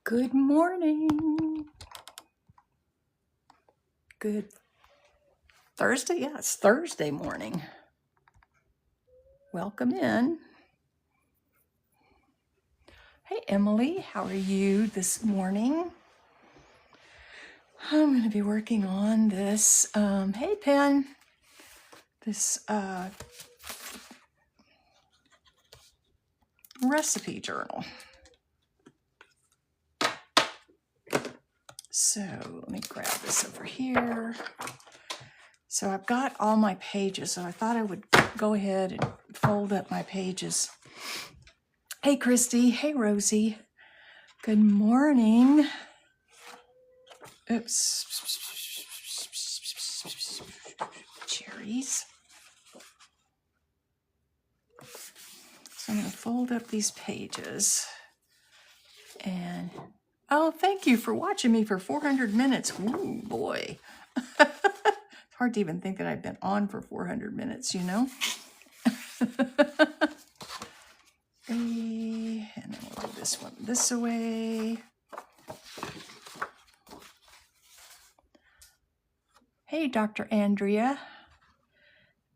Good morning. Good Thursday? Yeah, it's Thursday morning. Welcome in. Hey, Emily, how are you this morning? I'm going to be working on this. Hey, Pen, this recipe journal. So let me grab this over here. So I've got all my pages, so I thought I would go ahead and fold up my pages. Hey, Christy. Hey, Rosie. Good morning. Oops. Cherries. So I'm going to fold up these pages. And, oh, thank you for watching me for 400 minutes. Ooh, boy. It's hard to even think that I've been on for 400 minutes, you know? And then we'll do this one this way. Hey, Dr. Andrea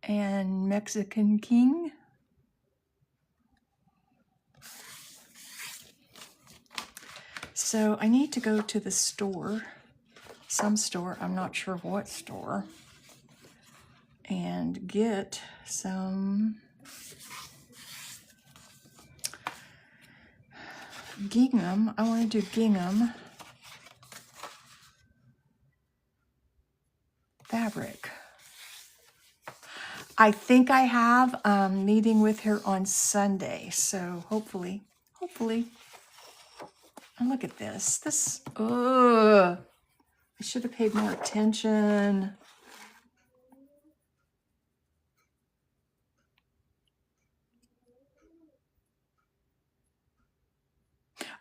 and Mexican King. So I need to go to the store, some store, I'm not sure what store, and get some gingham. I want to do gingham fabric. I think I have a meeting with her on Sunday, so hopefully. And look at this. I should have paid more attention.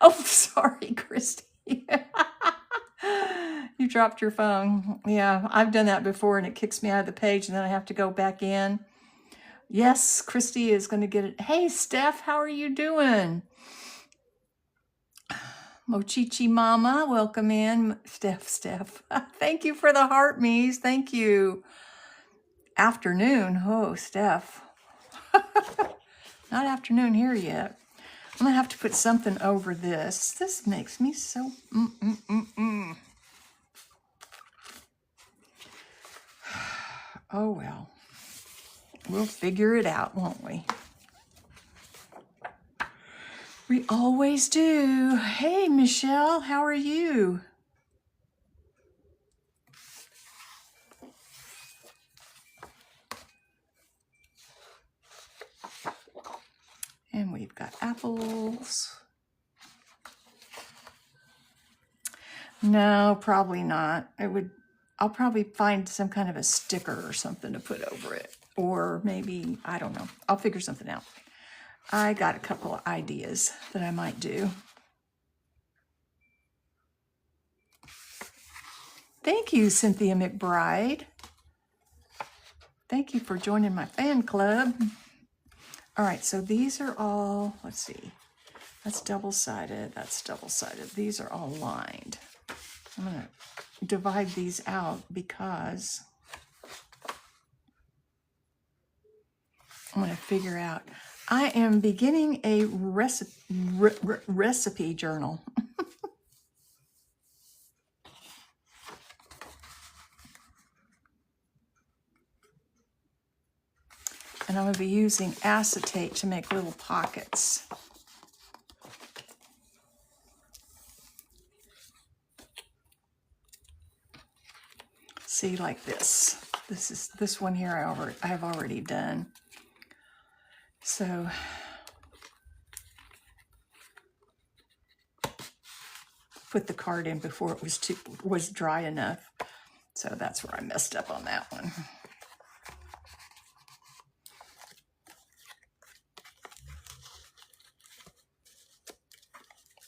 Oh, sorry, Christy. You dropped your phone. Yeah, I've done that before and it kicks me out of the page and then I have to go back in. Yes, Christy is going to get it. Hey, Steph, how are you doing? Mochichi Mama, welcome in. Steph. Thank you for the heart, Mies. Thank you. Afternoon. Oh, Steph. Not afternoon here yet. I'm going to have to put something over this. This makes me so... Oh, well. We'll figure it out, won't we? We always do. Hey, Michelle, how are you? And we've got apples. No, probably not. I'll probably find some kind of a sticker or something to put over it. Or maybe, I don't know. I'll figure something out. I got a couple of ideas that I might do. Thank you, Cynthia McBride. Thank you for joining my fan club. All right, so these are all, let's see. That's double-sided, that's double-sided. These are all lined. I'm gonna divide these out because I'm gonna figure out. I am beginning a recipe journal. And I'm gonna be using acetate to make little pockets. See, like this. This one here I have already done. So put the card in before it was dry enough. So that's where I messed up on that one.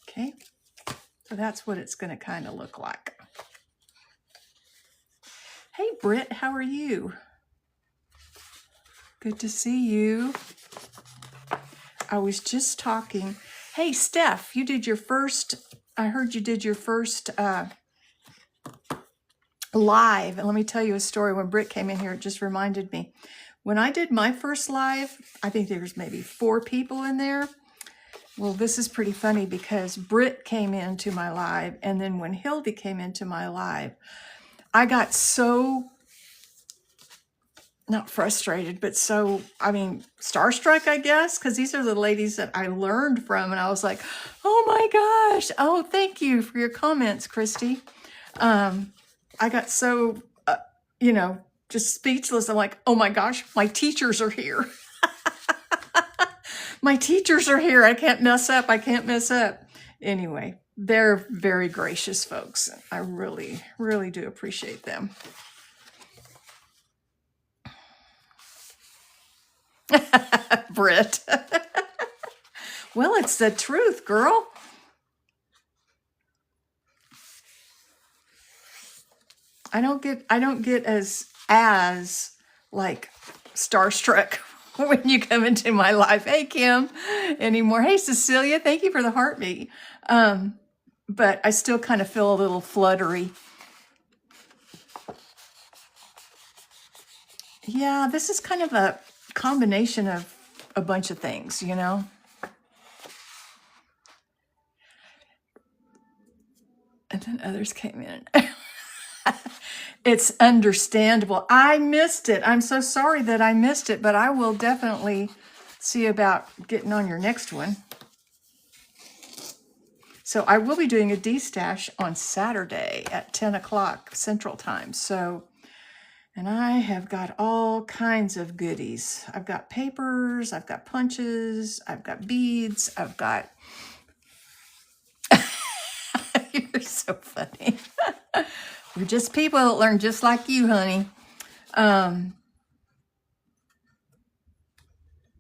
Okay, so that's what it's going to kind of look like. Hey, Britt, how are you? Good to see you. I was just talking. Hey, Steph, you did your first I heard you did your first live. And let me tell you a story. When Britt came in here, it just reminded me. When I did my first live, I think there was maybe 4 people in there. Well, this is pretty funny because Britt came into my live, and then when Hildy came into my live, I got so, not frustrated, but so, I mean, starstruck, I guess, because these are the ladies that I learned from, and I was like, oh my gosh, oh, thank you for your comments, Christy. I got so, you know, just speechless. I'm like, oh my gosh, my teachers are here. My teachers are here. I can't mess up. I can't mess up. Anyway, they're very gracious folks. I really, really do appreciate them. Britt. Well, it's the truth, girl. I don't get as like starstruck when you come into my life. Hey, Kim, anymore. Hey, Cecilia, thank you for the heartbeat. But I still kind of feel a little fluttery. Yeah, this is kind of a combination of a bunch of things, you know? And then others came in. It's understandable. I missed it. I'm so sorry that I missed it, but I will definitely see about getting on your next one. So I will be doing a D-Stash on Saturday at 10 o'clock Central Time. So, and I have got all kinds of goodies. I've got papers, I've got punches, I've got beads, I've got... You're so funny. We're just people that learn just like you, honey.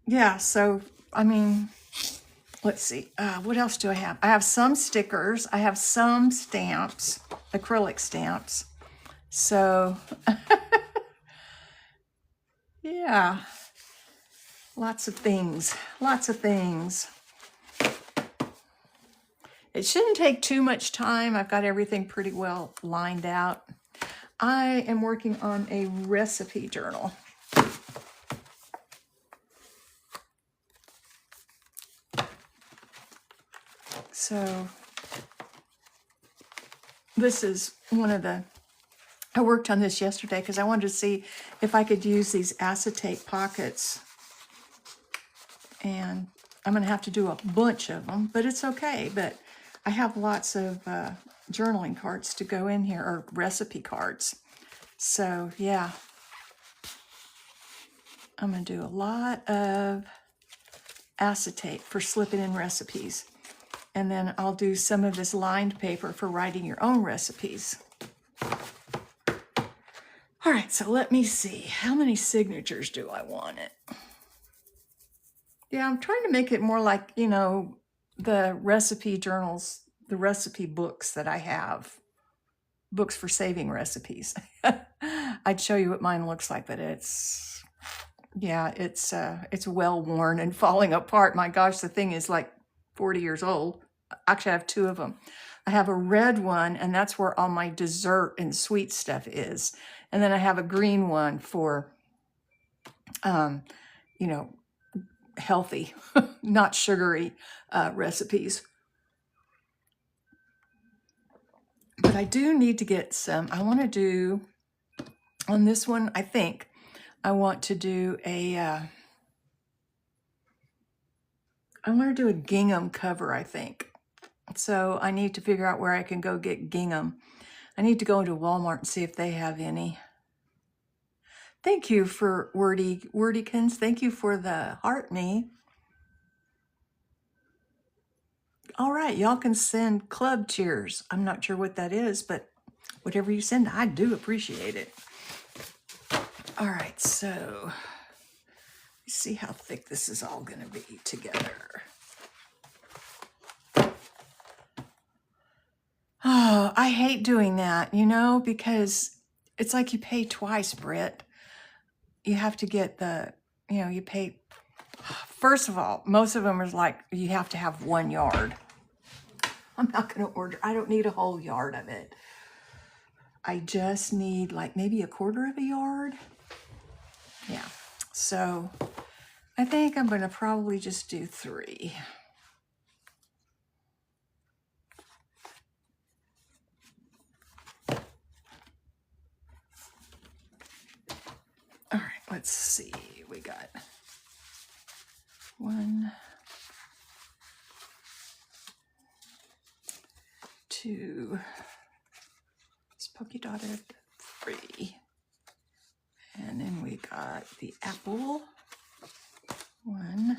Yeah, so, I mean, let's see. What else do I have? I have some stickers. I have some stamps, acrylic stamps. So, yeah, lots of things. Lots of things. It shouldn't take too much time. I've got everything pretty well lined out. I am working on a recipe journal. So this is one of the, I worked on this yesterday because I wanted to see if I could use these acetate pockets. And I'm going to have to do a bunch of them, but it's okay. But I have lots of journaling cards to go in here, or recipe cards. So yeah, I'm going to do a lot of acetate for slipping in recipes. And then I'll do some of this lined paper for writing your own recipes. All right, so let me see. How many signatures do I want it? Yeah, I'm trying to make it more like, you know, the recipe journals, the recipe books that I have. Books for saving recipes. I'd show you what mine looks like, but it's, yeah, it's well worn and falling apart. My gosh, the thing is like 40 years old. Actually, I have 2 of them. I have a red one, and that's where all my dessert and sweet stuff is. And then I have a green one for, you know, healthy, not sugary recipes. But I do need to get some. I want to do, on this one, I think, I want to do a, I want to do a gingham cover, I think. So I need to figure out where I can go get gingham. I need to go into Walmart and see if they have any. Thank you for Wordykins. Thank you for the heart me. All right, y'all can send club cheers. I'm not sure what that is, but whatever you send, I do appreciate it. All right, so let's see how thick this is all going to be together. Oh, I hate doing that, you know, because it's like you pay twice, Britt. You have to get the, you know, you pay, first of all, most of them is like, you have to have 1 yard. I'm not going to order. I don't need a whole yard of it. I just need like maybe a quarter of a yard. Yeah. So I think I'm going to probably just do 3. All right, let's see. We got 1, 2, it's polka dotted, 3. And then we got the apple. 1,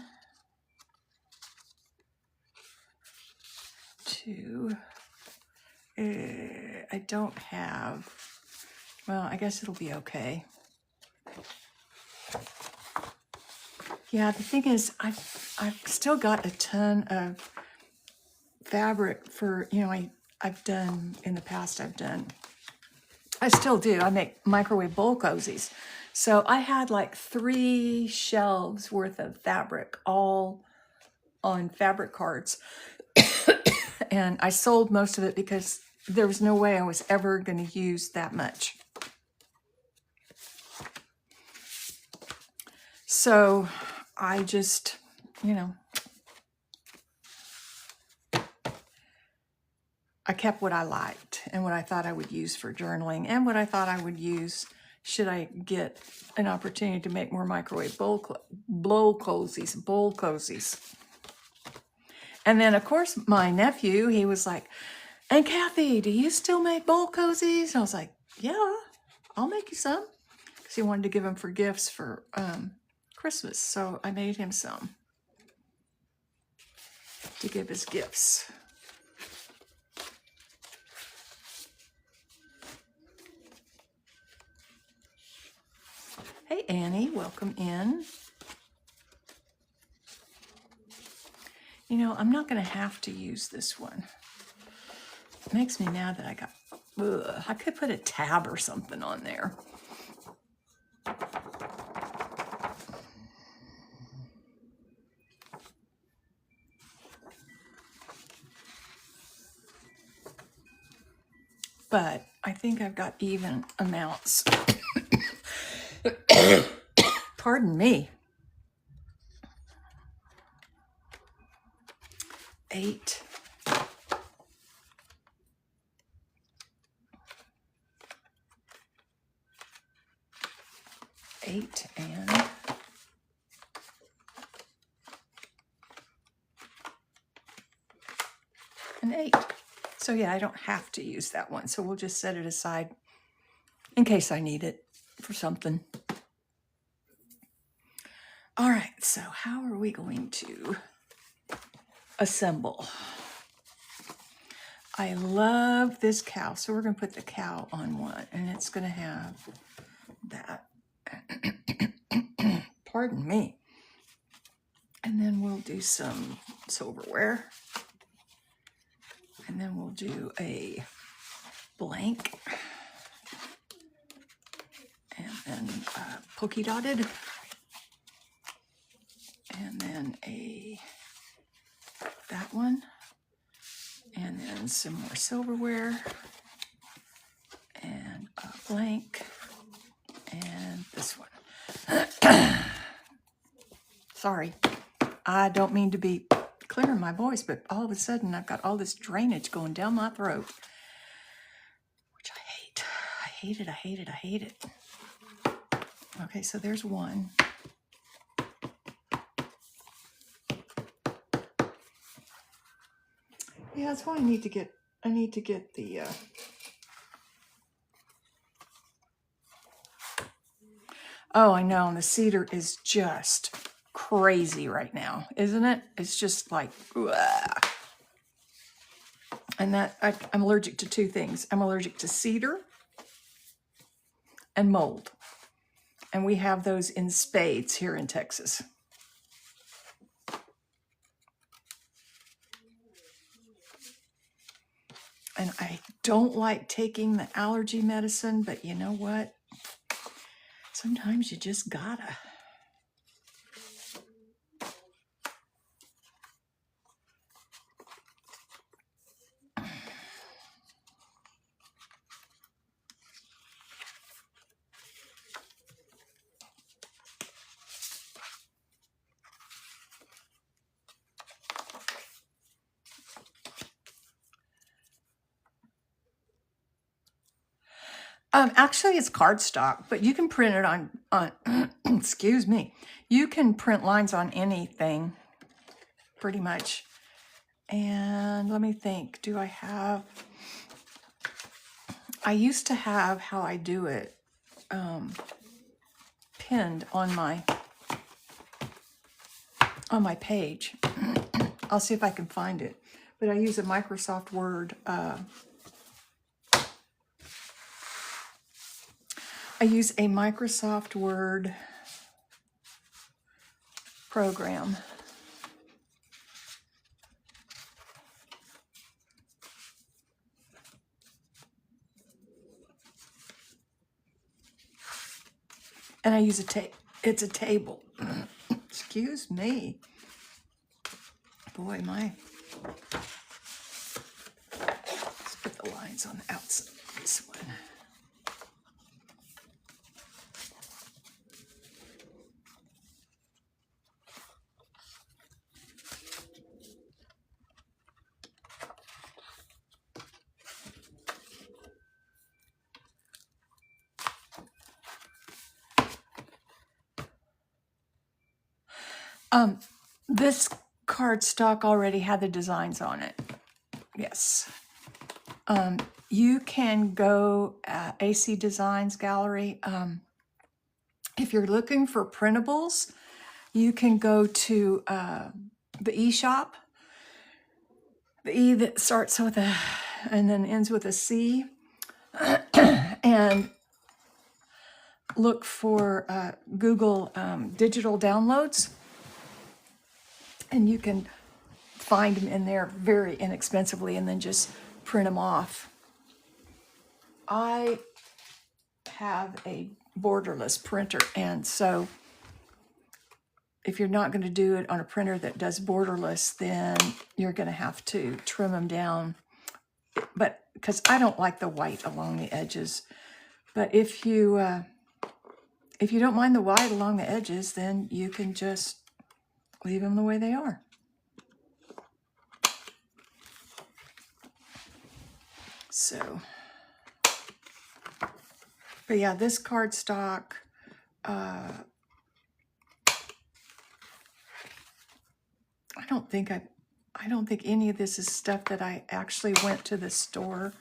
2. I don't have, well, I guess it'll be okay. Yeah, the thing is, I've still got a ton of fabric for, I've done, in the past I still do, I make microwave bowl cozies. So I had like 3 shelves worth of fabric all on fabric cards. And I sold most of it because there was no way I was ever going to use that much. So I just, I kept what I liked and what I thought I would use for journaling and what I thought I would use should I get an opportunity to make more microwave bowl cozies. And then, of course, my nephew, he was like, "And Kathy, do you still make bowl cozies?" And I was like, "Yeah, I'll make you some." Because he wanted to give them for gifts for Christmas. So I made him some to give as gifts. Hey, Annie, welcome in. I'm not going to have to use this one. It makes me mad that I could put a tab or something on there. But I think I've got even amounts. Pardon me. 8. 8 and 8. So yeah, I don't have to use that one. So we'll just set it aside in case I need it for something. All right, so how are we going to assemble? I love this cow. So we're going to put the cow on one, and it's going to have that. Pardon me. And then we'll do some silverware. And then we'll do a blank. And then polka dotted. And then that one. And then some more silverware. And a blank. And this one. Sorry, I don't mean to be clearing my voice, but all of a sudden I've got all this drainage going down my throat, which I hate. I hate it, I hate it, I hate it. Okay, so there's one. Yeah, that's why I need to get the oh, I know, and the cedar is just crazy right now, isn't it? It's just like, ugh. And that I'm allergic to 2 things. I'm allergic to cedar and mold. And we have those in spades here in Texas. And I don't like taking the allergy medicine, but you know what? Sometimes you just gotta. Actually, it's cardstock, but you can print it on excuse me. You can print lines on anything, pretty much. And let me think, do I have, I used to have how I do it pinned on my page. I'll see if I can find it. But I use a Microsoft Word. I use a Microsoft Word program. And I use it's a table. Excuse me. Boy, let's put the lines on the outside of this one. This cardstock already had the designs on it. Yes. You can go AC Designs Gallery. If you're looking for printables, you can go to the eShop. The E that starts with a and then ends with a C. And look for Google digital downloads. And you can find them in there very inexpensively and then just print them off. I have a borderless printer, and so if you're not going to do it on a printer that does borderless, then you're going to have to trim them down. But because I don't like the white along the edges, but if you don't mind the white along the edges, then you can just leave them the way they are. So, but yeah, this cardstock, I don't think any of this is stuff that I actually went to the store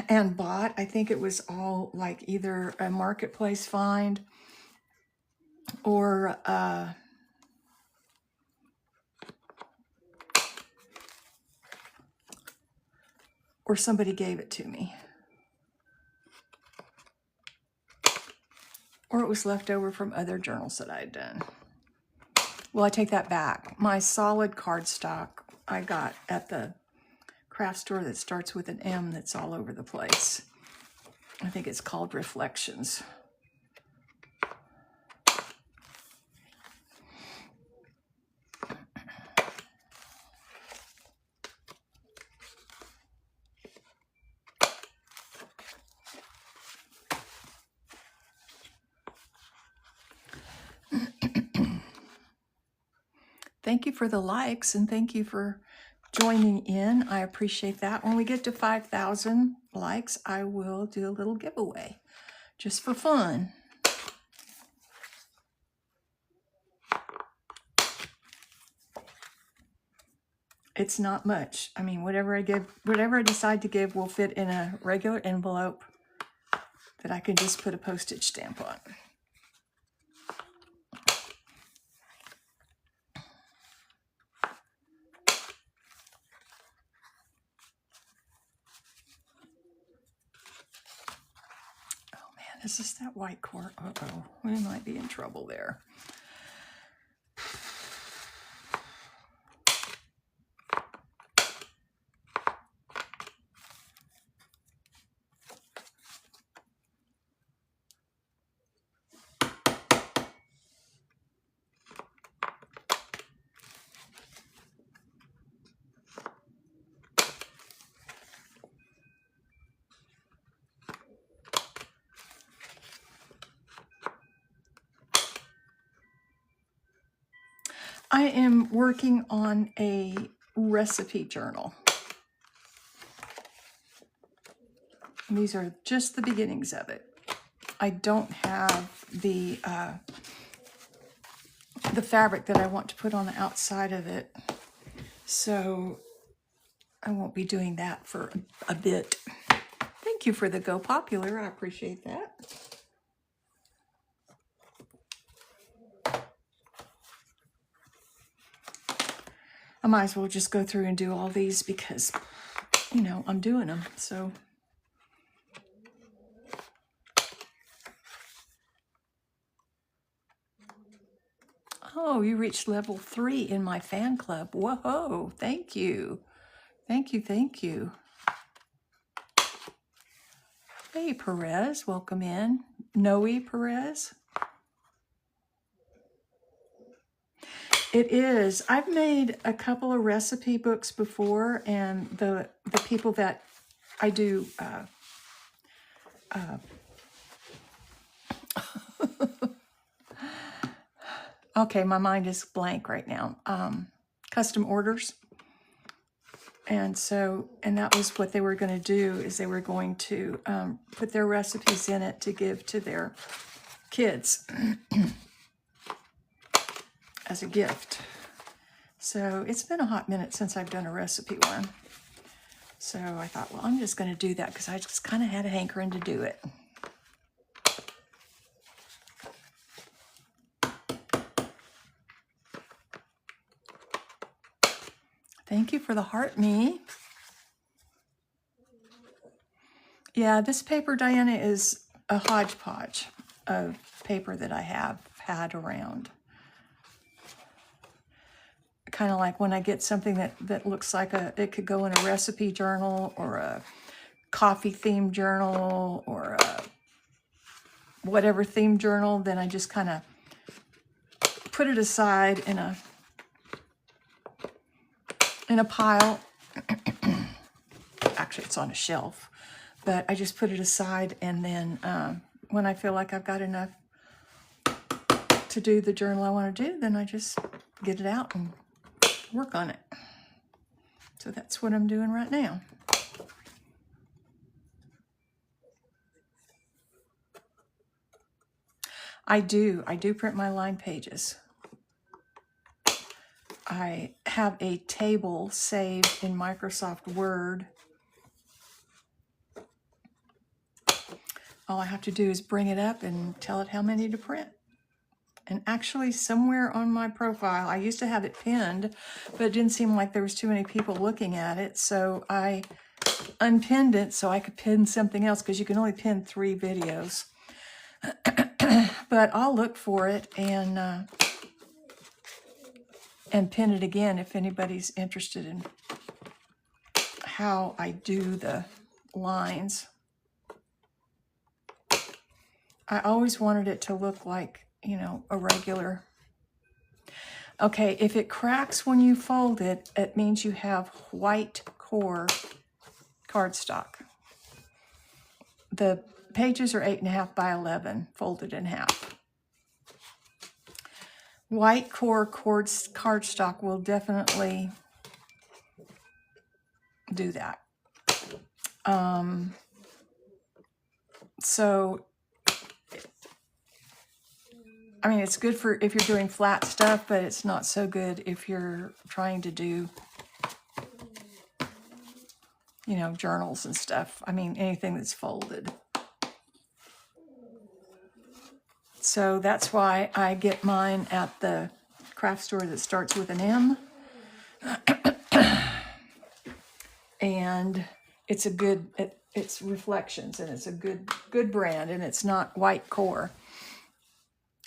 and bought. I think it was all like either a marketplace find or somebody gave it to me. Or it was left over from other journals that I had done. Well, I take that back. My solid cardstock I got at the craft store that starts with an M that's all over the place. I think it's called Reflections. Thank you for the likes and thank you for joining in. I appreciate that. When we get to 5,000 likes, I will do a little giveaway just for fun. It's not much. I mean, whatever I decide to give will fit in a regular envelope that I can just put a postage stamp on. Is this that white cord? Uh-oh, we might be in trouble there. I am working on a recipe journal. These are just the beginnings of it. I don't have the fabric that I want to put on the outside of it, so I won't be doing that for a bit. Thank you for the Go Popular. I appreciate that. I might as well just go through and do all these because, you know, I'm doing them. So, oh, you reached level 3 in my fan club. Whoa, thank you. Thank you, thank you. Hey, Perez, welcome in. Noe Perez. It is. I've made a couple of recipe books before, and the people that I do okay, my mind is blank right now. Custom orders. And so, and that was what they were going to do, is they were going to put their recipes in it to give to their kids as a gift. So it's been a hot minute since I've done a recipe one. So I thought, well, I'm just going to do that because I just kind of had a hankering to do it. Thank you for the heart, me. Yeah, this paper, Diana, is a hodgepodge of paper that I have had around. Kind of like when I get something that looks like it could go in a recipe journal or a coffee themed journal or a whatever themed journal, then I just kind of put it aside in a pile. Actually, it's on a shelf, but I just put it aside, and then when I feel like I've got enough to do the journal I want to do, then I just get it out and work on it. So that's what I'm doing right now. I do print my line pages. I have a table saved in Microsoft Word. All I have to do is bring it up and tell it how many to print. And actually, somewhere on my profile, I used to have it pinned, but it didn't seem like there was too many people looking at it. So I unpinned it so I could pin something else, because you can only pin 3 videos. But I'll look for it and pin it again if anybody's interested in how I do the lines. I always wanted it to look like, you know, a regular. Okay, if it cracks when you fold it, it means you have white core cardstock. The pages are 8.5 by 11, folded in half. White core cardstock will definitely do that. So, I mean, it's good for if you're doing flat stuff, but it's not so good if you're trying to do, you know, journals and stuff. I mean, anything that's folded. So that's why I get mine at the craft store that starts with an M. And it's a good, it's Reflections, and it's a good brand, and it's not white core.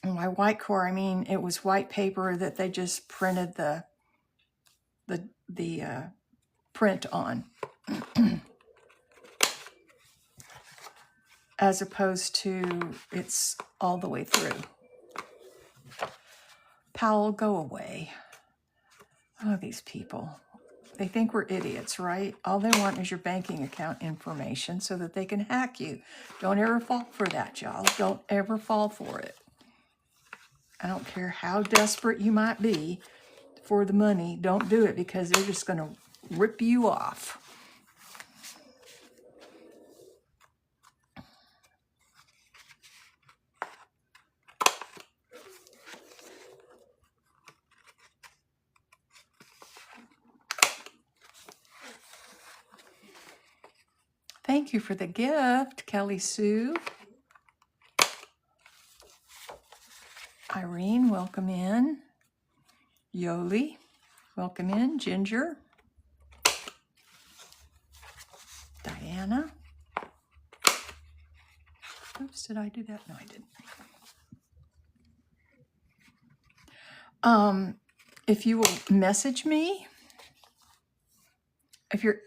And by white core, I mean it was white paper that they just printed the print on, as opposed to it's all the way through. Powell, go away. Oh, these people. They think we're idiots, right? All they want is your banking account information so that they can hack you. Don't ever fall for that, y'all. Don't ever fall for it. I don't care how desperate you might be for the money. Don't do it, because they're just going to rip you off. Thank you for the gift, Kelly Sue. Irene, welcome in. Yoli, welcome in. Ginger. Diana. Oops, did I do that? No, I didn't. If you will message me,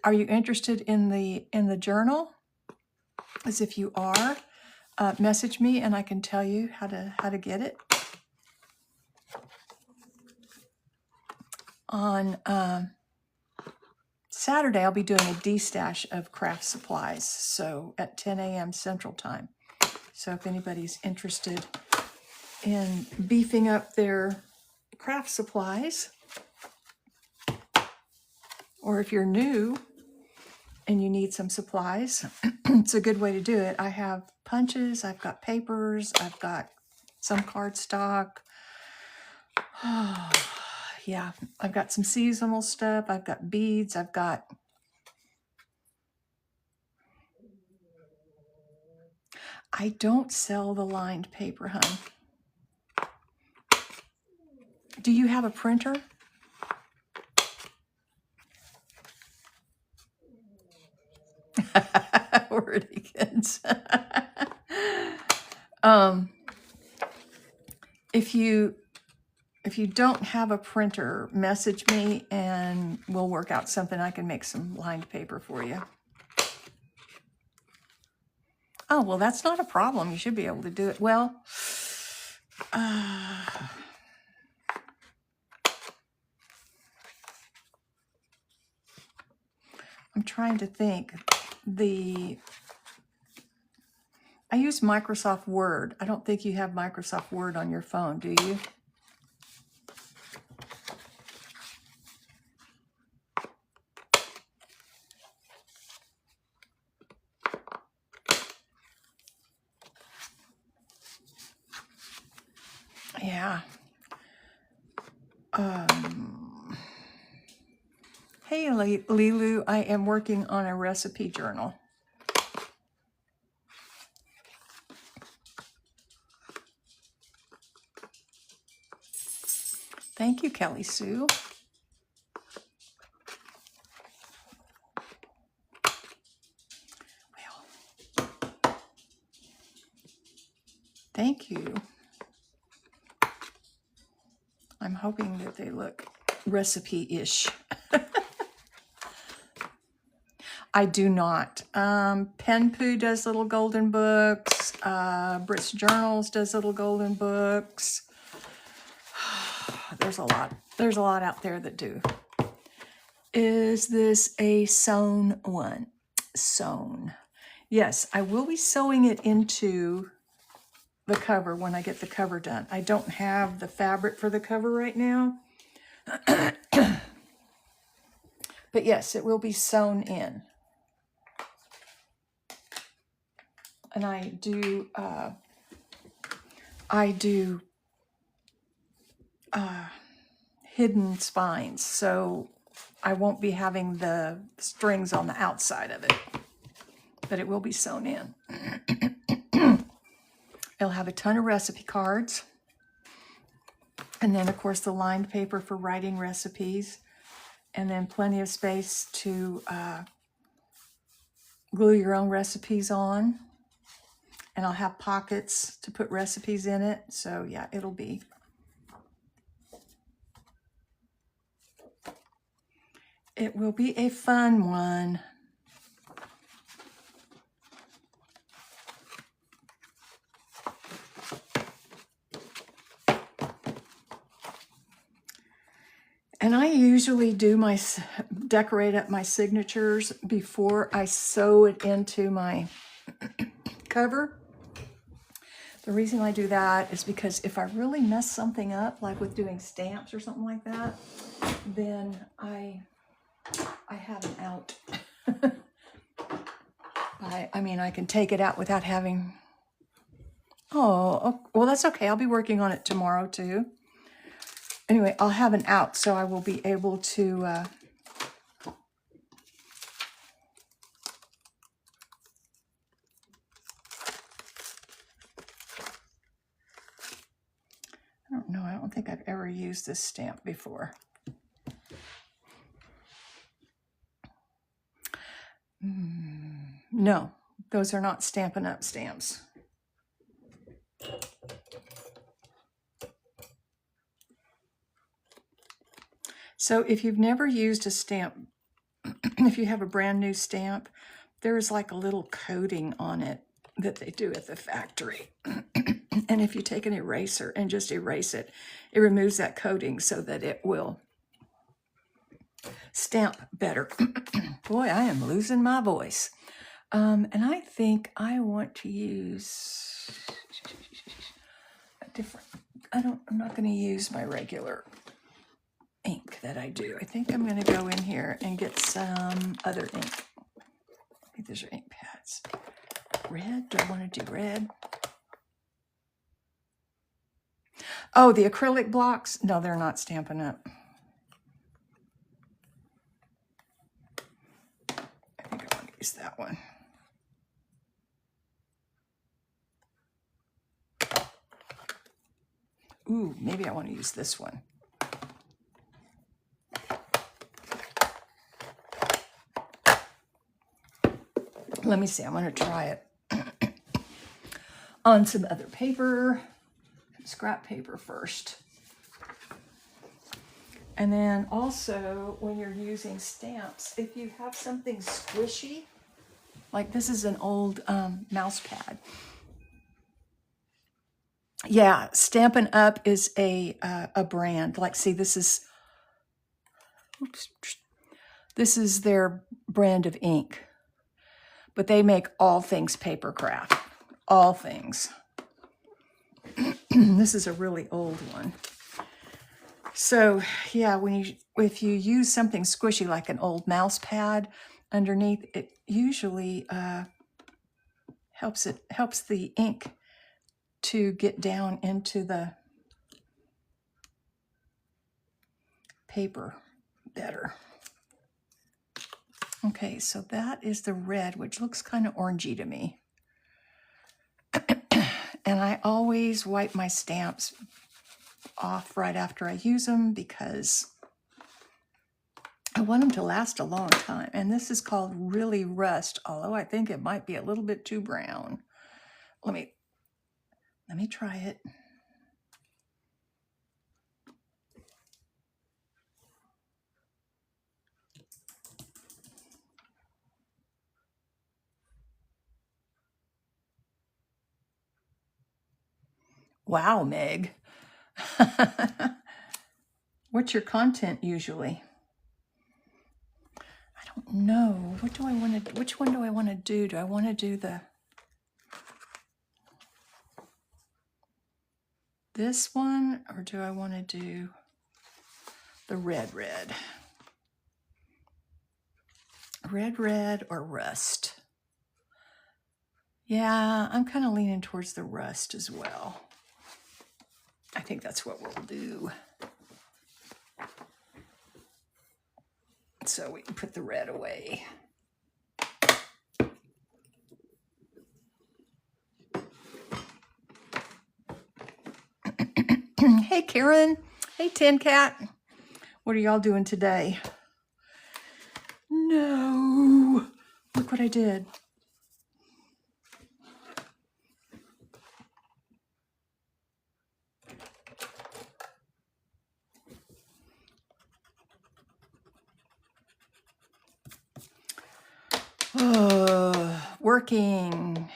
are you interested in the journal? As if you are, message me and I can tell you how to get it. On Saturday, I'll be doing a D-stash of craft supplies, so at 10 a.m. Central Time. So if anybody's interested in beefing up their craft supplies, or if you're new and you need some supplies, it's a good way to do it. I have punches, I've got papers, I've got some cardstock. Yeah, I've got some seasonal stuff. I've got beads. I don't sell the lined paper, hon. Do you have a printer? Wordigans. If you don't have a printer, message me and we'll work out something. I can make some lined paper for you. Oh, well, that's not a problem. You should be able to do it. Well, I'm trying to think. I use Microsoft Word. I don't think you have Microsoft Word on your phone, do you? Yeah. Hey, Lilu, I am working on a recipe journal. Thank you, Kelly Sue. Well, thank you. I'm hoping that they look recipe-ish. I do not. Pen Poo does little golden books. Brits Journals does little golden books. There's a lot. There's a lot out there that do. Is this a sewn one? Sewn. Yes, I will be sewing it into the cover when I get the cover done. I don't have the fabric for the cover right now. But yes, it will be sewn in. And I do hidden spines, so I won't be having the strings on the outside of it, but it will be sewn in. It'll have a ton of recipe cards, and then of course the lined paper for writing recipes, and then plenty of space to glue your own recipes on. And I'll have pockets to put recipes in it. So yeah, it will be a fun one. And I usually do decorate up my signatures before I sew it into my cover. The reason I do that is because if I really mess something up, like with doing stamps or something like that, then I have an out. I mean, I can take it out without having... Oh, well, that's okay. I'll be working on it tomorrow, too. Anyway, I'll have an out, so I will be able to... ever used this stamp before. No, those are not Stampin' Up! Stamps. So if you've never used a stamp, if you have a brand new stamp, there's like a little coating on it that they do at the factory. And if you take an eraser and just erase it, it removes that coating so that it will stamp better. Boy, I am losing my voice. And I think I want to use a different, I'm not going to use my regular ink that I do. I think I'm going to go in here and get some other ink. I think these are ink pads. Red, do I want to do red? Oh, the acrylic blocks? No, they're not Stampin' Up! I think I want to use that one. Ooh, maybe I want to use this one. Let me see, I'm going to try it on some other paper, scrap paper first. And then also, when you're using stamps, if you have something squishy, like this is an old mouse pad. Yeah, Stampin' Up! Is a brand. Like, see, this is their brand of ink. But they make all things paper craft. All things. This is a really old one. So yeah, if you use something squishy like an old mouse pad underneath, it usually helps the ink to get down into the paper better. Okay, so that is the red, which looks kind of orangey to me. And I always wipe my stamps off right after I use them because I want them to last a long time. And this is called Really Rust, although I think it might be a little bit too brown. Let me try it. Wow, Meg. What's your content usually? I don't know. What do I want to, which one do I want to do? Do I want to do this one, or do I want to do the red? Red or rust? Yeah, I'm kind of leaning towards the rust as well. I think that's what we'll do. So we can put the red away. Hey, Karen. Hey, Tin Cat. What are y'all doing today? No. Look what I did. Working.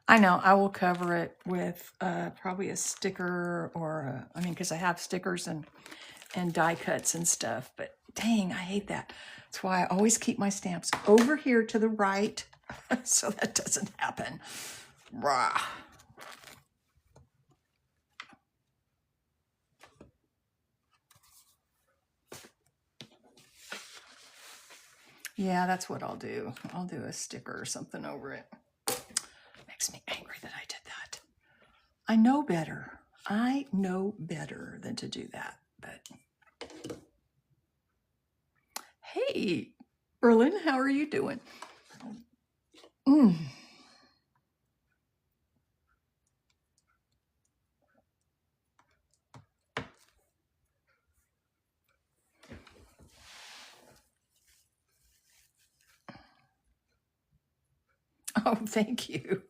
I know, I will cover it with probably a sticker or, because I have stickers and die cuts and stuff, but dang, I hate that. That's why I always keep my stamps over here to the right so that doesn't happen. Rah. Yeah, that's what I'll do. I'll do a sticker or something over it. Makes me angry that I did that. I know better. I know better than to do that. But hey, Berlin, how are you doing? Mm. Oh, thank you.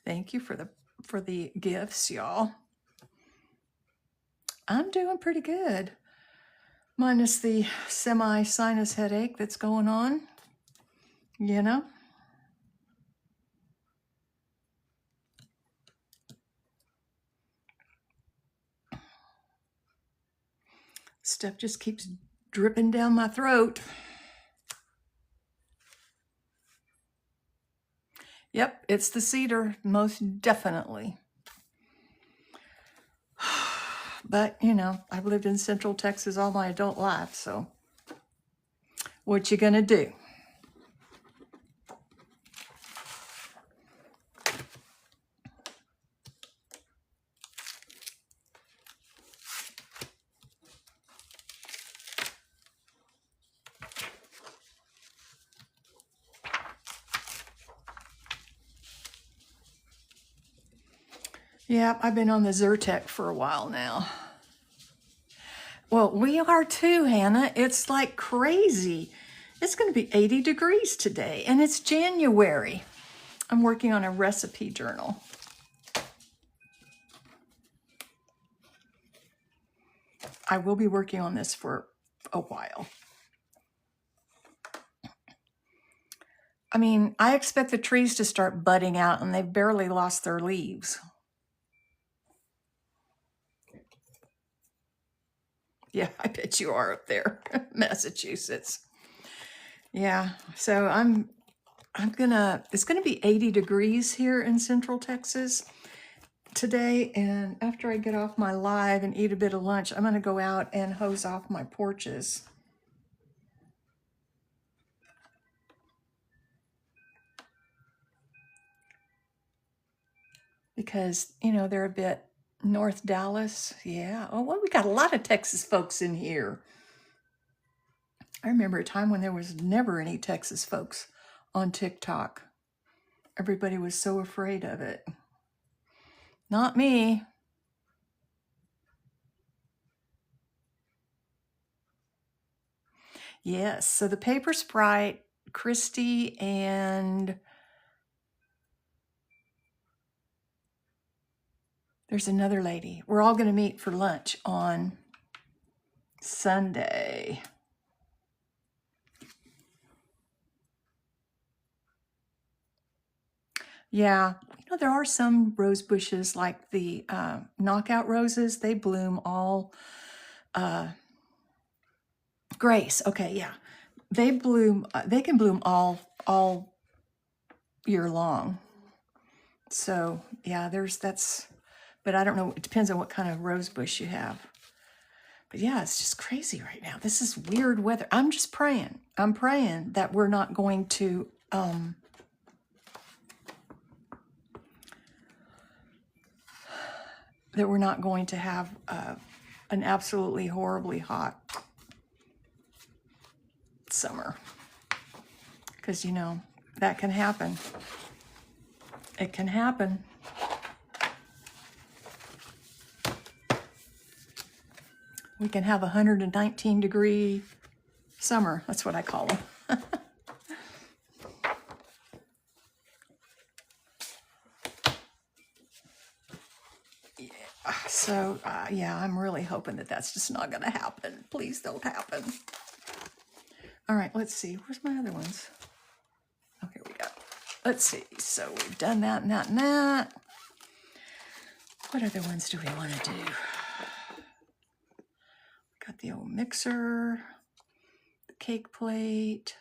Thank you for the gifts, y'all. I'm doing pretty good. Minus the semi-sinus headache that's going on, you know? Stuff just keeps dripping down my throat. Yep, it's the cedar, most definitely. But, you know, I've lived in Central Texas all my adult life, so what you gonna do? Yeah, I've been on the Zyrtec for a while now. Well, we are too, Hannah. It's like crazy. It's going to be 80 degrees today, and it's January. I'm working on a recipe journal. I will be working on this for a while. I mean, I expect the trees to start budding out, and they've barely lost their leaves. Yeah, I bet you are up there, Massachusetts. Yeah, so it's gonna be 80 degrees here in Central Texas today, and after I get off my live and eat a bit of lunch, I'm gonna go out and hose off my porches. Because, you know, they're a bit North Dallas. Yeah. Oh, well, we got a lot of Texas folks in here. I remember a time when there was never any Texas folks on TikTok. Everybody was so afraid of it. Not me. Yes. So the Paper Sprite, Christy, and there's another lady. We're all going to meet for lunch on Sunday. Yeah, you know, there are some rose bushes like the knockout roses. They bloom all Grace. Okay, yeah. They bloom they can bloom all year long. So, yeah, but I don't know, it depends on what kind of rose bush you have. But yeah, it's just crazy right now. This is weird weather. I'm just praying. I'm praying that we're not going to have an absolutely horribly hot summer. Because, you know, that can happen. It can happen. We can have 119 degree summer. That's what I call them. So, yeah, I'm really hoping that that's just not going to happen. Please don't happen. All right, let's see. Where's my other ones? Oh, here we go. Let's see. So we've done that and that and that. What other ones do we want to do? Got the old mixer, the cake plate.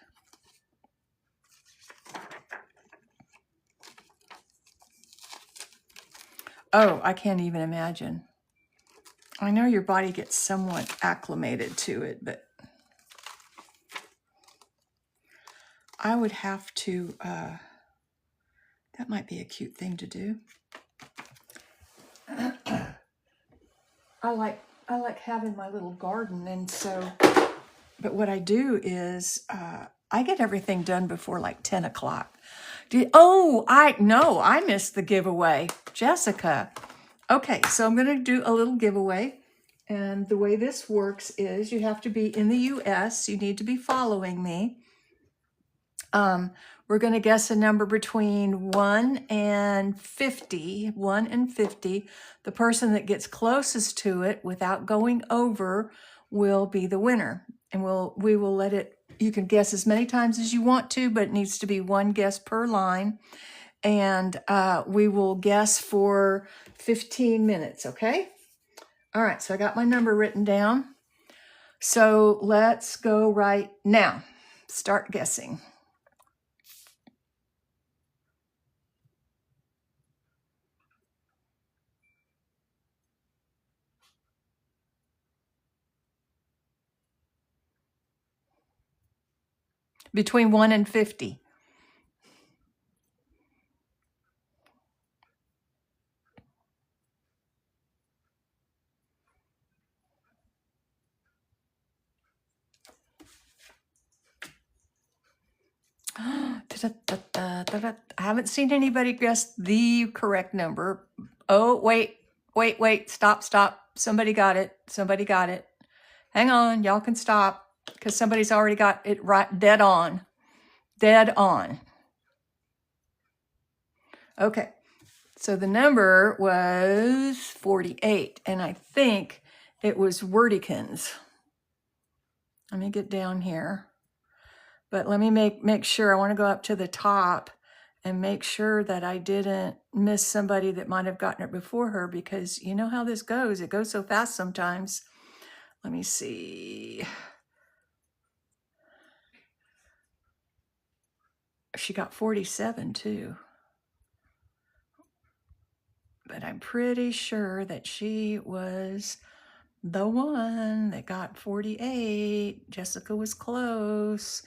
Oh, I can't even imagine. I know your body gets somewhat acclimated to it, but I would have to, that might be a cute thing to do. I like having my little garden, and so, but what I do is I get everything done before like 10 o'clock. I missed the giveaway. Jessica. Okay, so I'm going to do a little giveaway. And the way this works is you have to be in the US. You need to be following me. We're going to guess a number between 1 and 50. 1 and 50. The person that gets closest to it without going over will be the winner. And we will let it, you can guess as many times as you want to, but it needs to be one guess per line. And we will guess for 15 minutes, okay? All right, so I got my number written down. So let's go right now. Start guessing. Between 1 and 50. I haven't seen anybody guess the correct number. Oh, wait. Stop. Somebody got it. Hang on. Y'all can stop because somebody's already got it right. Dead on. Okay. So the number was 48, and I think it was Wordikins. Let me get down here. But let me make sure. I want to go up to the top and make sure that I didn't miss somebody that might have gotten it before her, because you know how this goes. It goes so fast sometimes. Let me see. She got 47 too. But I'm pretty sure that she was the one that got 48. Jessica was close.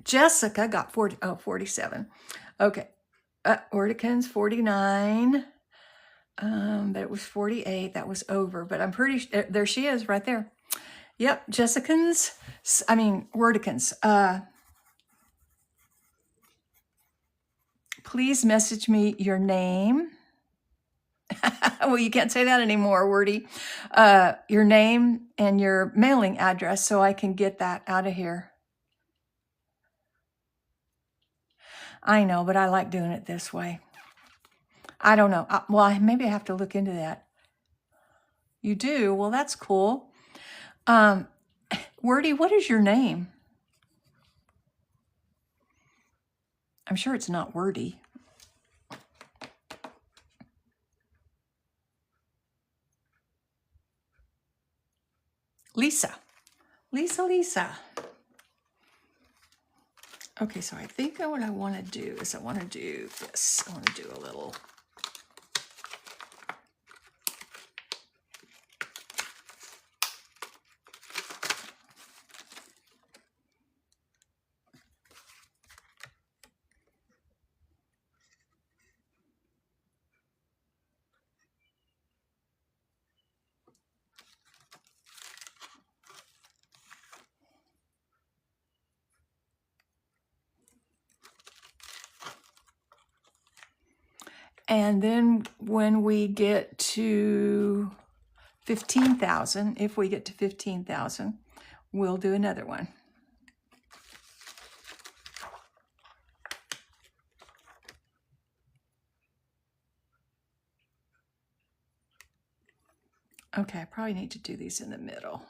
Jessica got 47. Okay. Wordikins 49. That was 48. That was over, but I'm pretty sure there she is right there. Yep. Wordikins. Please message me your name. Well, you can't say that anymore, Wordy. Your name and your mailing address so I can get that out of here. I know, but I like doing it this way. I don't know. Maybe I have to look into that. You do? Well, that's cool. Wordy, what is your name? I'm sure it's not Wordy. Lisa. Okay, so I think what I want to do is I want to do this. I want to do a little. And then when we get to 15,000, if we get to 15,000, we'll do another one. Okay, I probably need to do these in the middle.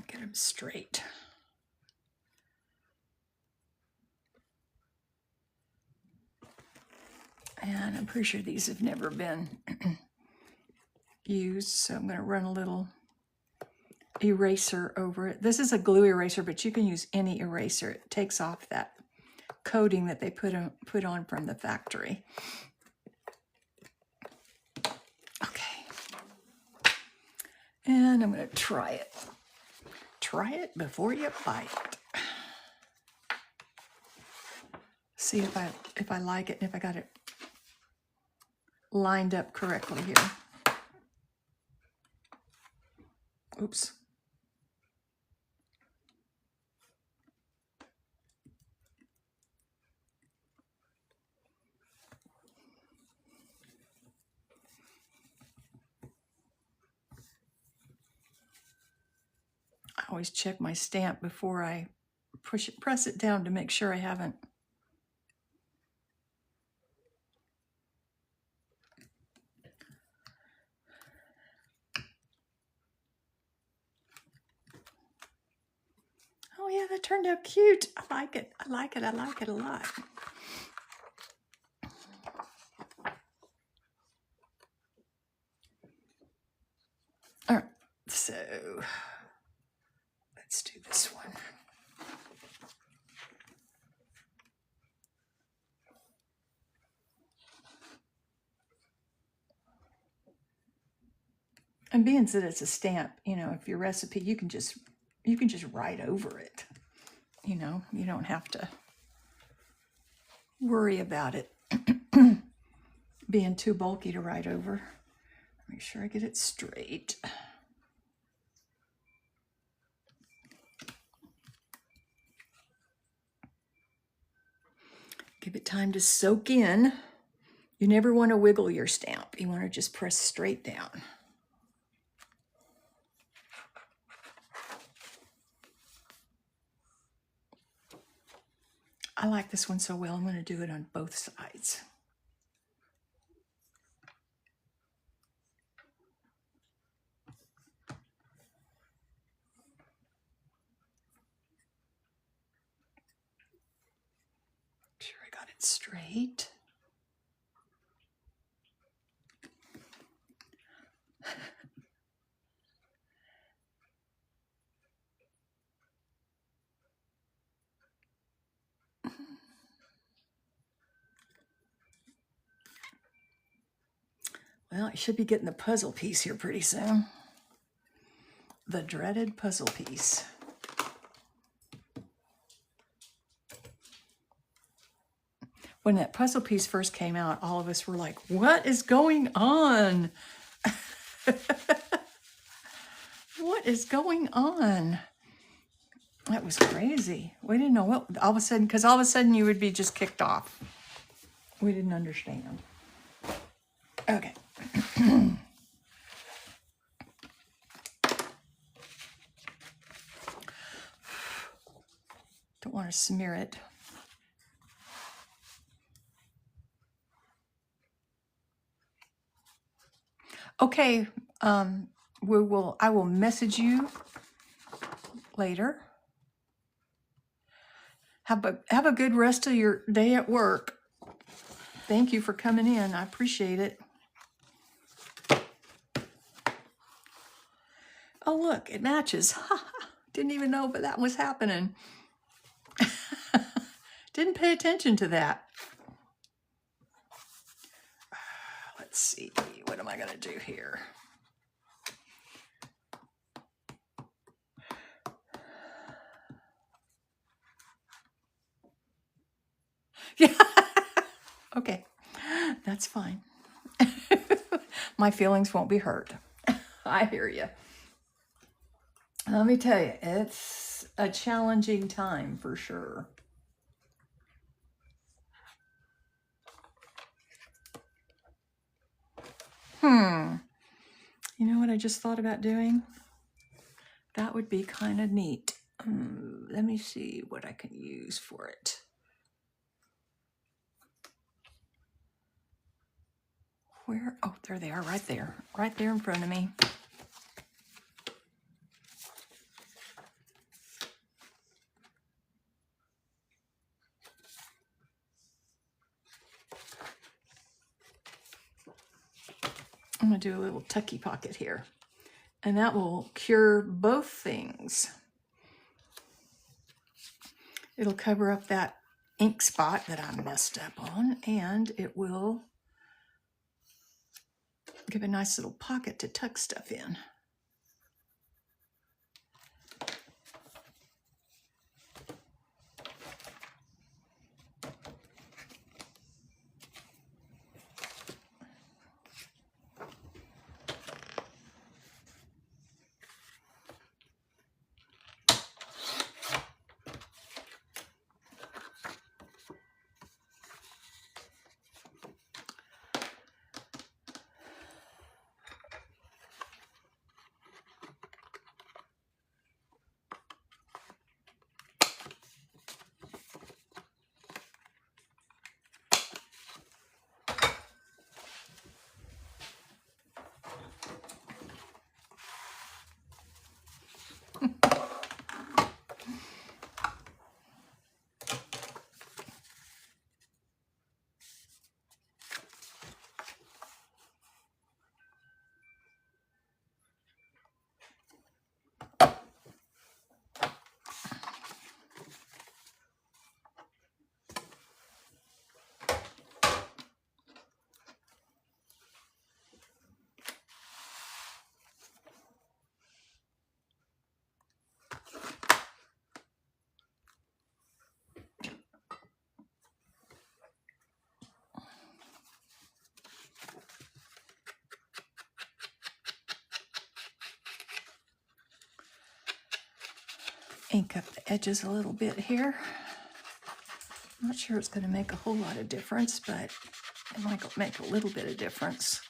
Get them straight. And I'm pretty sure these have never been used, so I'm going to run a little eraser over it. This is a glue eraser, but you can use any eraser. It takes off that coating that they put on from the factory. Okay. And I'm going to try it. Try it before you buy it. See if I like it and if I got it lined up correctly here. Oops. I always check my stamp before I press it down to make sure I haven't. Oh yeah, that turned out cute. I like it. I like it. I like it a lot. All right, so let's do this one. And being that it's a stamp, you know, if your recipe, you can just write over it. You know, you don't have to worry about it being too bulky to write over. Make sure I get it straight. Give it time to soak in. You never want to wiggle your stamp. You want to just press straight down. I like this one so well, I'm going to do it on both sides. Make sure I got it straight. Well, I should be getting the puzzle piece here pretty soon. The dreaded puzzle piece. When that puzzle piece first came out, all of us were like, what is going on? What is going on? That was crazy. We didn't know what, all of a sudden, because all of a sudden you would be just kicked off. We didn't understand. Okay. Don't want to smear it. Okay, I will message you later. Have a good rest of your day at work. Thank you for coming in. I appreciate it. Oh, look, it matches. Didn't even know but that was happening. Didn't pay attention to that. Let's see, what am I going to do here? Yeah. Okay, that's fine. My feelings won't be hurt. I hear you. Let me tell you, it's a challenging time for sure. You know what I just thought about doing? That would be kind of neat. Let me see what I can use for it. Where? Oh, there they are, right there in front of me. I'm going to do a little tucky pocket here. And that will cure both things. It'll cover up that ink spot that I messed up on, and it will give a nice little pocket to tuck stuff in. Ink up the edges a little bit here. I'm not sure it's going to make a whole lot of difference, but it might make a little bit of difference.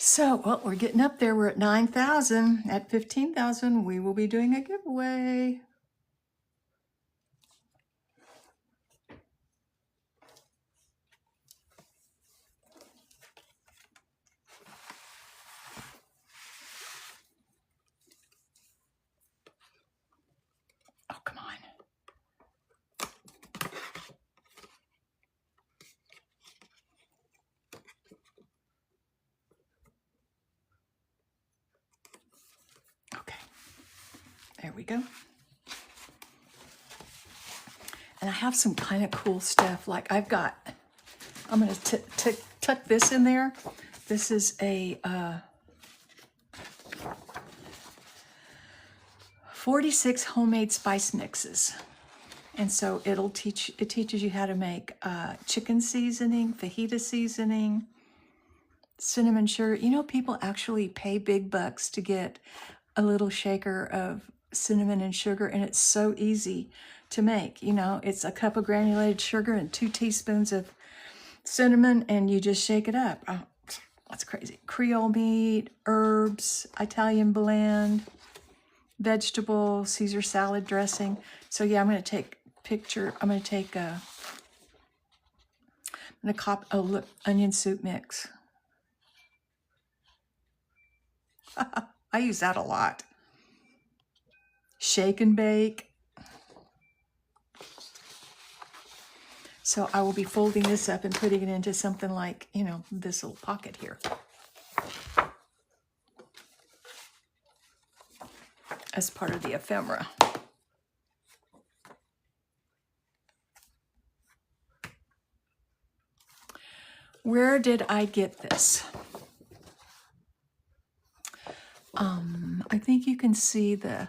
So, well, we're getting up there. We're at 9,000. At 15,000, we will be doing a giveaway. Oh, come on. Okay. There we go. And I have some kind of cool stuff. Like I'm going to tuck this in there. This is a 46 homemade spice mixes. And so it teaches you how to make chicken seasoning, fajita seasoning, cinnamon sugar. You know, people actually pay big bucks to get a little shaker of cinnamon and sugar, and it's so easy to make. You know, it's a cup of granulated sugar and 2 teaspoons of cinnamon, and you just shake it up. Oh, that's crazy. Creole meat, herbs, Italian blend, vegetable, Caesar salad dressing. So yeah, I'm going to take look, onion soup mix. I use that a lot. Shake and bake. So I will be folding this up and putting it into something like, you know, this little pocket here. As part of the ephemera. Where did I get this? I think you can see the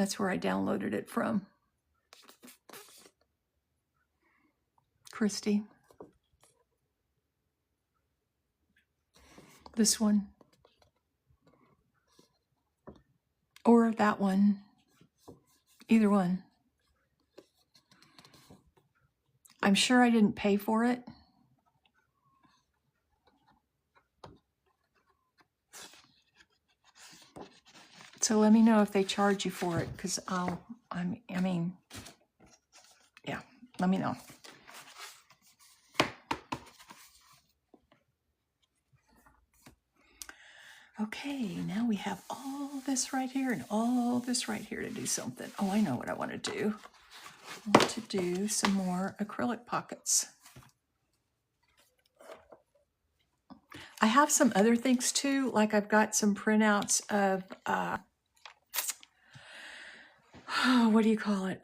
That's where I downloaded it from. Christy. This one. Or that one. Either one. I'm sure I didn't pay for it. So let me know if they charge you for it, because I mean, yeah, let me know. Okay, now we have all this right here and all this right here to do something. Oh, I know what I want to do. I want to do some more acrylic pockets. I have some other things too, like I've got some printouts of, what do you call it?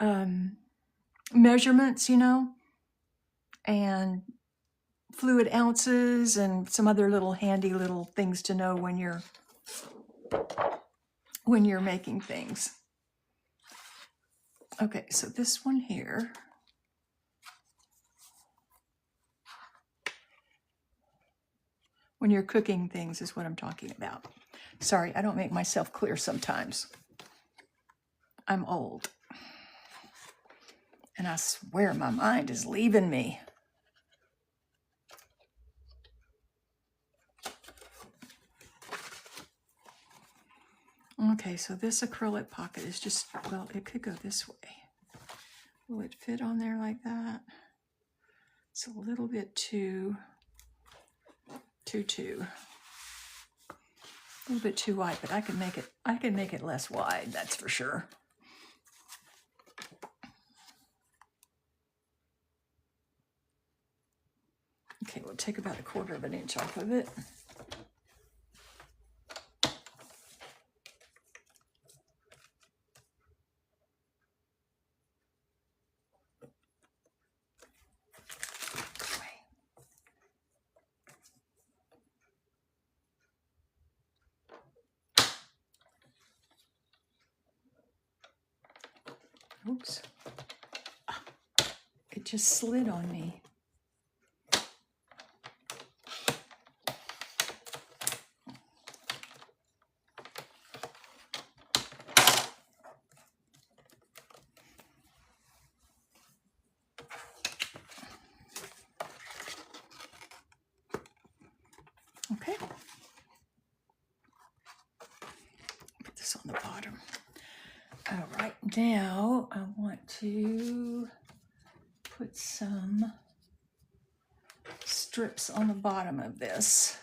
Measurements, you know, and fluid ounces and some other little handy little things to know when you're making things. Okay, so this one here. When you're cooking things is what I'm talking about. Sorry, I don't make myself clear sometimes. I'm old. And I swear my mind is leaving me. Okay, so this acrylic pocket is just, well, it could go this way. Will it fit on there like that? It's a little bit too. A little bit too wide, but I can make it less wide, that's for sure. Okay, we'll take about 1/4 of an inch off of it. Oops. It just slid on me. Okay. Put this on the bottom. All right, now I want to put some strips on the bottom of this.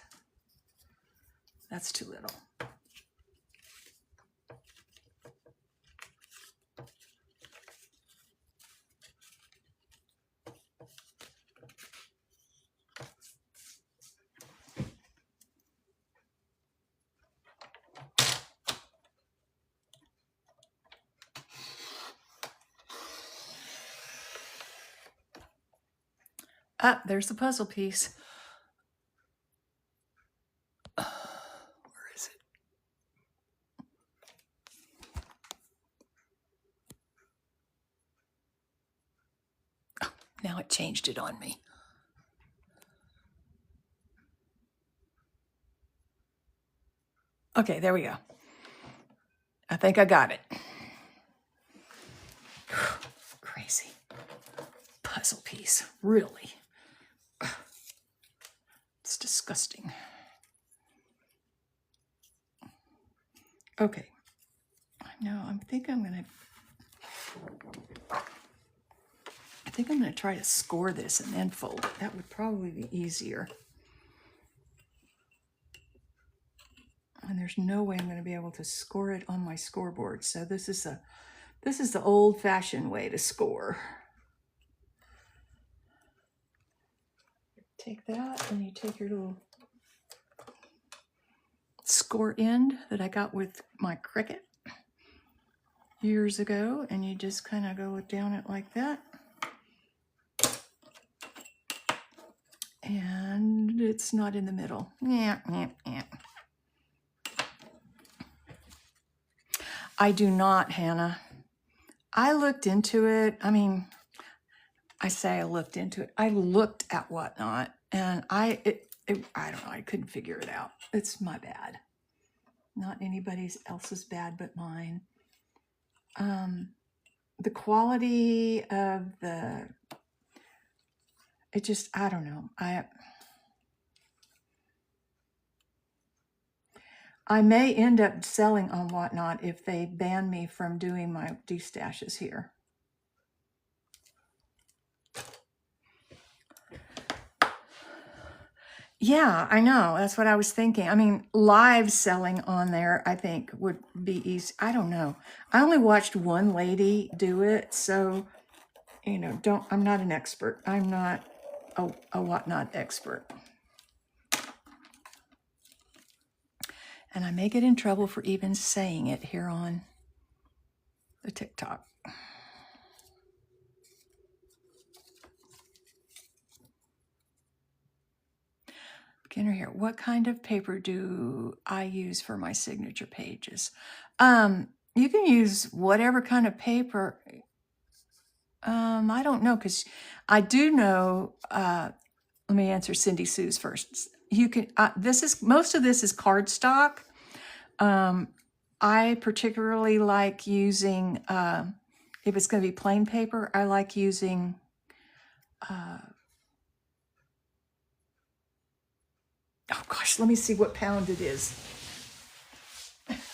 That's too little. Ah, there's the puzzle piece. Where is it? Oh, now it changed it on me. Okay, there we go. I think I got it. Crazy. Puzzle piece, really. It's disgusting. Okay. Now I think I'm gonna try to score this and then fold it. That would probably be easier. And there's no way I'm going to be able to score it on my scoreboard. So this is the old-fashioned way to score. Take that and you take your little score end that I got with my Cricut years ago, and you just kind of go down it like that. And it's not in the middle. Yeah. I do not, Hannah. I looked into it. I mean, I say I looked into it. I looked at Whatnot, and I don't know. I couldn't figure it out. It's my bad. Not anybody else's bad but mine. The quality of it just, I don't know. I may end up selling on Whatnot if they ban me from doing my destashes here. Yeah, I know. That's what I was thinking. I mean, live selling on there, I think would be easy. I don't know. I only watched one lady do it, so I'm not an expert. I'm not a Whatnot expert. And I may get in trouble for even saying it here on the TikTok. Beginner here. What kind of paper do I use for my signature pages? You can use whatever kind of paper. I don't know, because I do know, let me answer Cindy Sue's first. You can, most of this is cardstock. I particularly like using, if it's going to be plain paper, I like using, oh gosh, let me see what pound it is.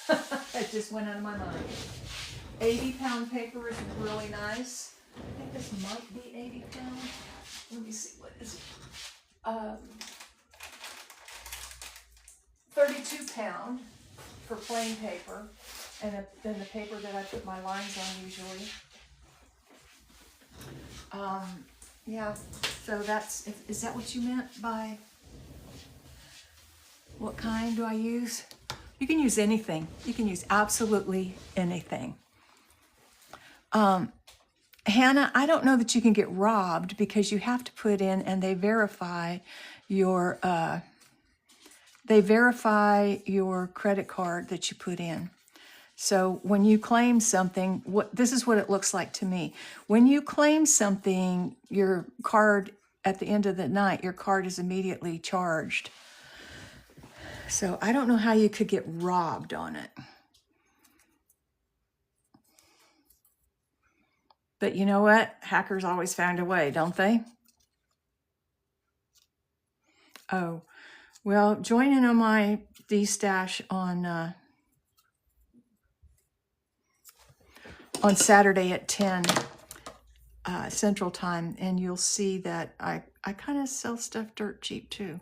That just went out of my mind. 80-pound paper is really nice. I think this might be 80 pounds. Let me see, what is it? 32 pound for plain paper, and then the paper that I put my lines on usually. Yeah, so is that what you meant by what kind do I use? You can use anything. You can use absolutely anything. Hannah, I don't know that you can get robbed because you have to put in, and they verify your credit card that you put in. So when you claim something, this is what it looks like to me. When you claim something, your card, at the end of the night, your card is immediately charged. So I don't know how you could get robbed on it. But you know what? Hackers always find a way, don't they? Oh, well, join in on my D-stash on Saturday at 10 Central Time, and you'll see that I kind of sell stuff dirt cheap too.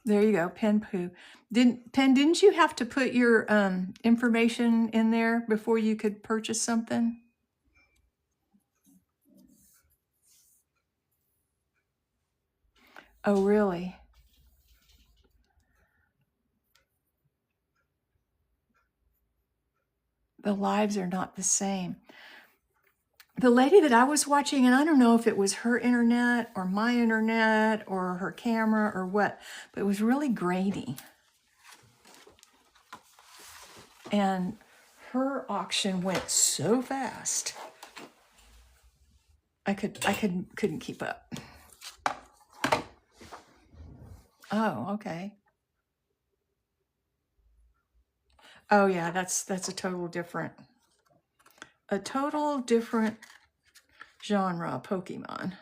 There you go, Pen Poo. Didn't you have to put your information in there before you could purchase something? Oh, really? The lives are not the same. The lady that I was watching, and I don't know if it was her internet or my internet or her camera or what, but it was really grainy. And her auction went so fast. I couldn't keep up. Oh, okay. Oh yeah, that's a total different genre, Pokemon.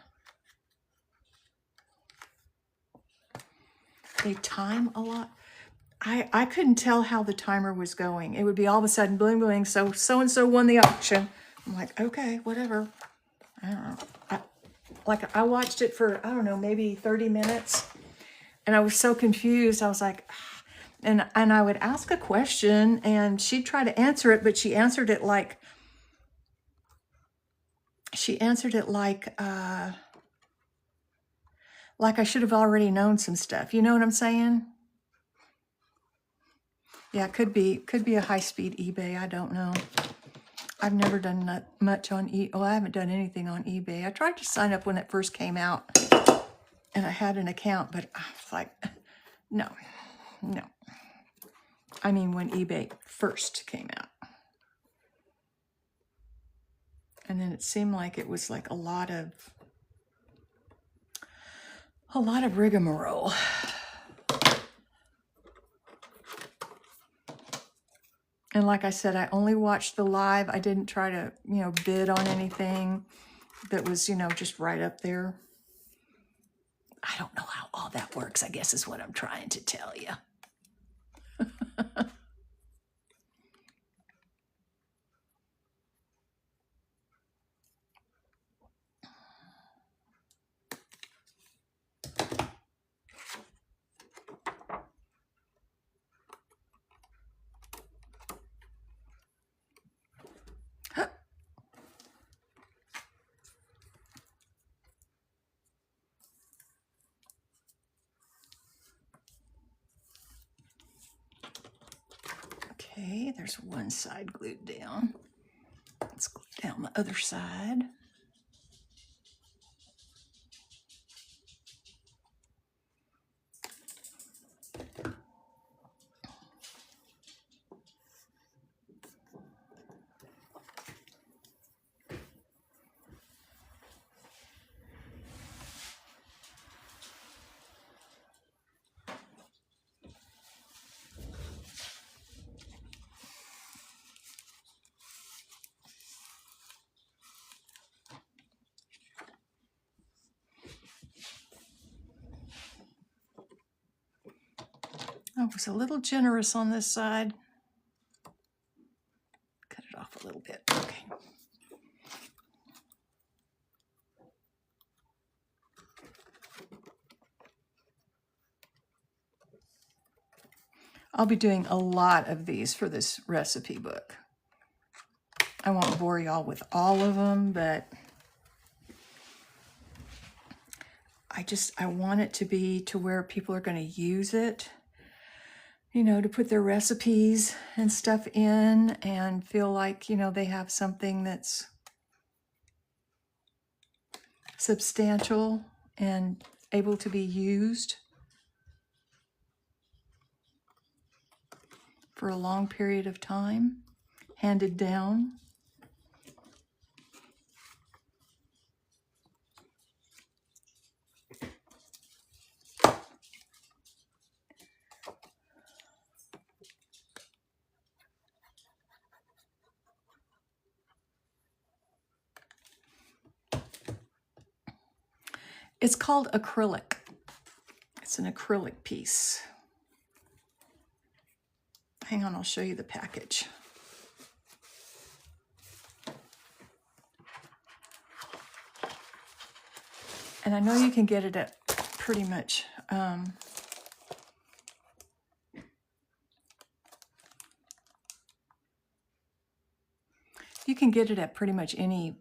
They time a lot. I couldn't tell how the timer was going. It would be all of a sudden bling bling, so-and-so won the auction. I'm like, okay, whatever. I don't know. I watched it for, I don't know, maybe 30 minutes. And I was so confused. I was like, and I would ask a question and she'd try to answer it, but she answered it like I should have already known some stuff. You know what I'm saying? Yeah, it could be a high-speed eBay. I don't know. I've never done much on I haven't done anything on eBay. I tried to sign up when it first came out, and I had an account, but I was like, No, no. I mean, when eBay first came out. And then it seemed like it was like a lot of rigmarole. And like I said, I only watched the live. I didn't try to, bid on anything that was, just right up there. I don't know how all that works, I guess is what I'm trying to tell you. Okay, there's one side glued down. Let's glue down the other side. I was a little generous on this side. Cut it off a little bit. Okay. I'll be doing a lot of these for this recipe book. I won't bore y'all with all of them, but I want it to be to where people are going to use it, to put their recipes and stuff in and feel like, they have something that's substantial and able to be used for a long period of time, handed down. It's called acrylic. It's an acrylic piece. Hang on, I'll show you the package. And I know you can get it at pretty much, you can get it at pretty much any,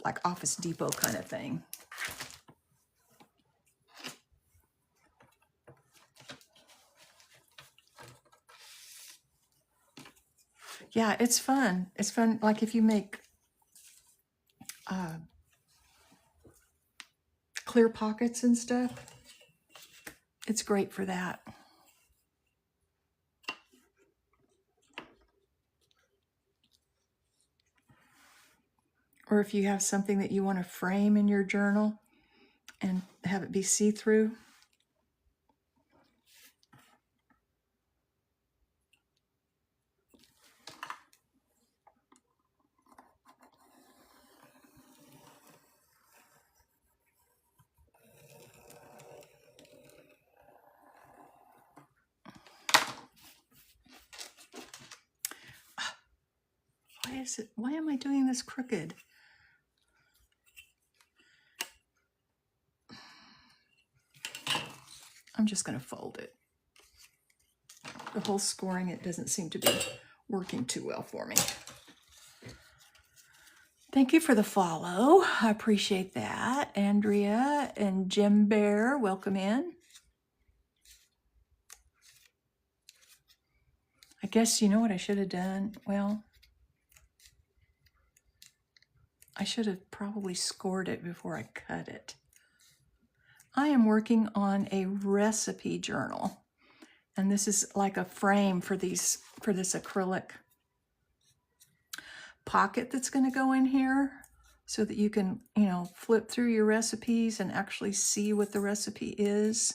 like Office Depot kind of thing. Yeah, it's fun. It's fun. Like if you make clear pockets and stuff, it's great for that. Or if you have something that you want to frame in your journal and have it be see-through. Why am I doing this crooked? I'm just going to fold it. The whole scoring, it doesn't seem to be working too well for me. Thank you for the follow. I appreciate that. Andrea and Jim Bear, welcome in. I guess you know what I should have done? Well, I should have probably scored it before I cut it. I am working on a recipe journal, and this is like a frame for this acrylic pocket that's going to go in here so that you can, flip through your recipes and actually see what the recipe is.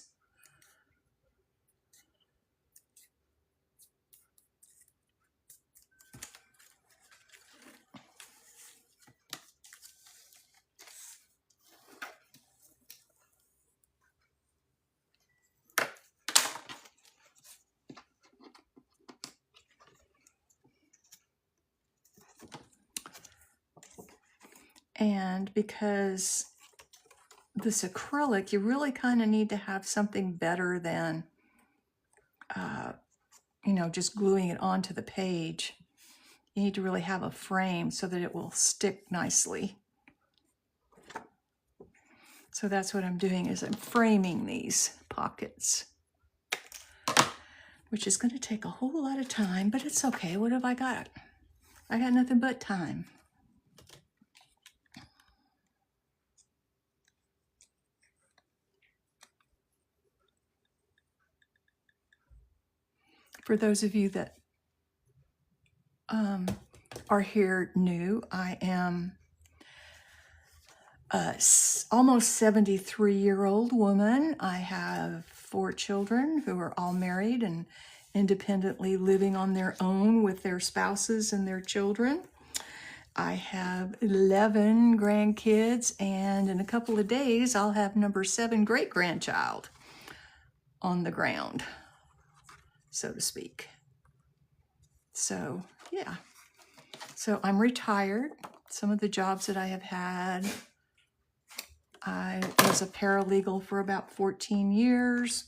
And because this acrylic, you really kind of need to have something better than, just gluing it onto the page. You need to really have a frame so that it will stick nicely. So that's what I'm doing, is I'm framing these pockets, which is going to take a whole lot of time, but it's okay. What have I got? I got nothing but time. For those of you that are here new, I am a almost 73-year-old woman. I have 4 children who are all married and independently living on their own with their spouses and their children. I have 11 grandkids, and in a couple of days, I'll have number 7 great-grandchild on the ground, so to speak. So, yeah. So I'm retired. Some of the jobs that I have had, I was a paralegal for about 14 years.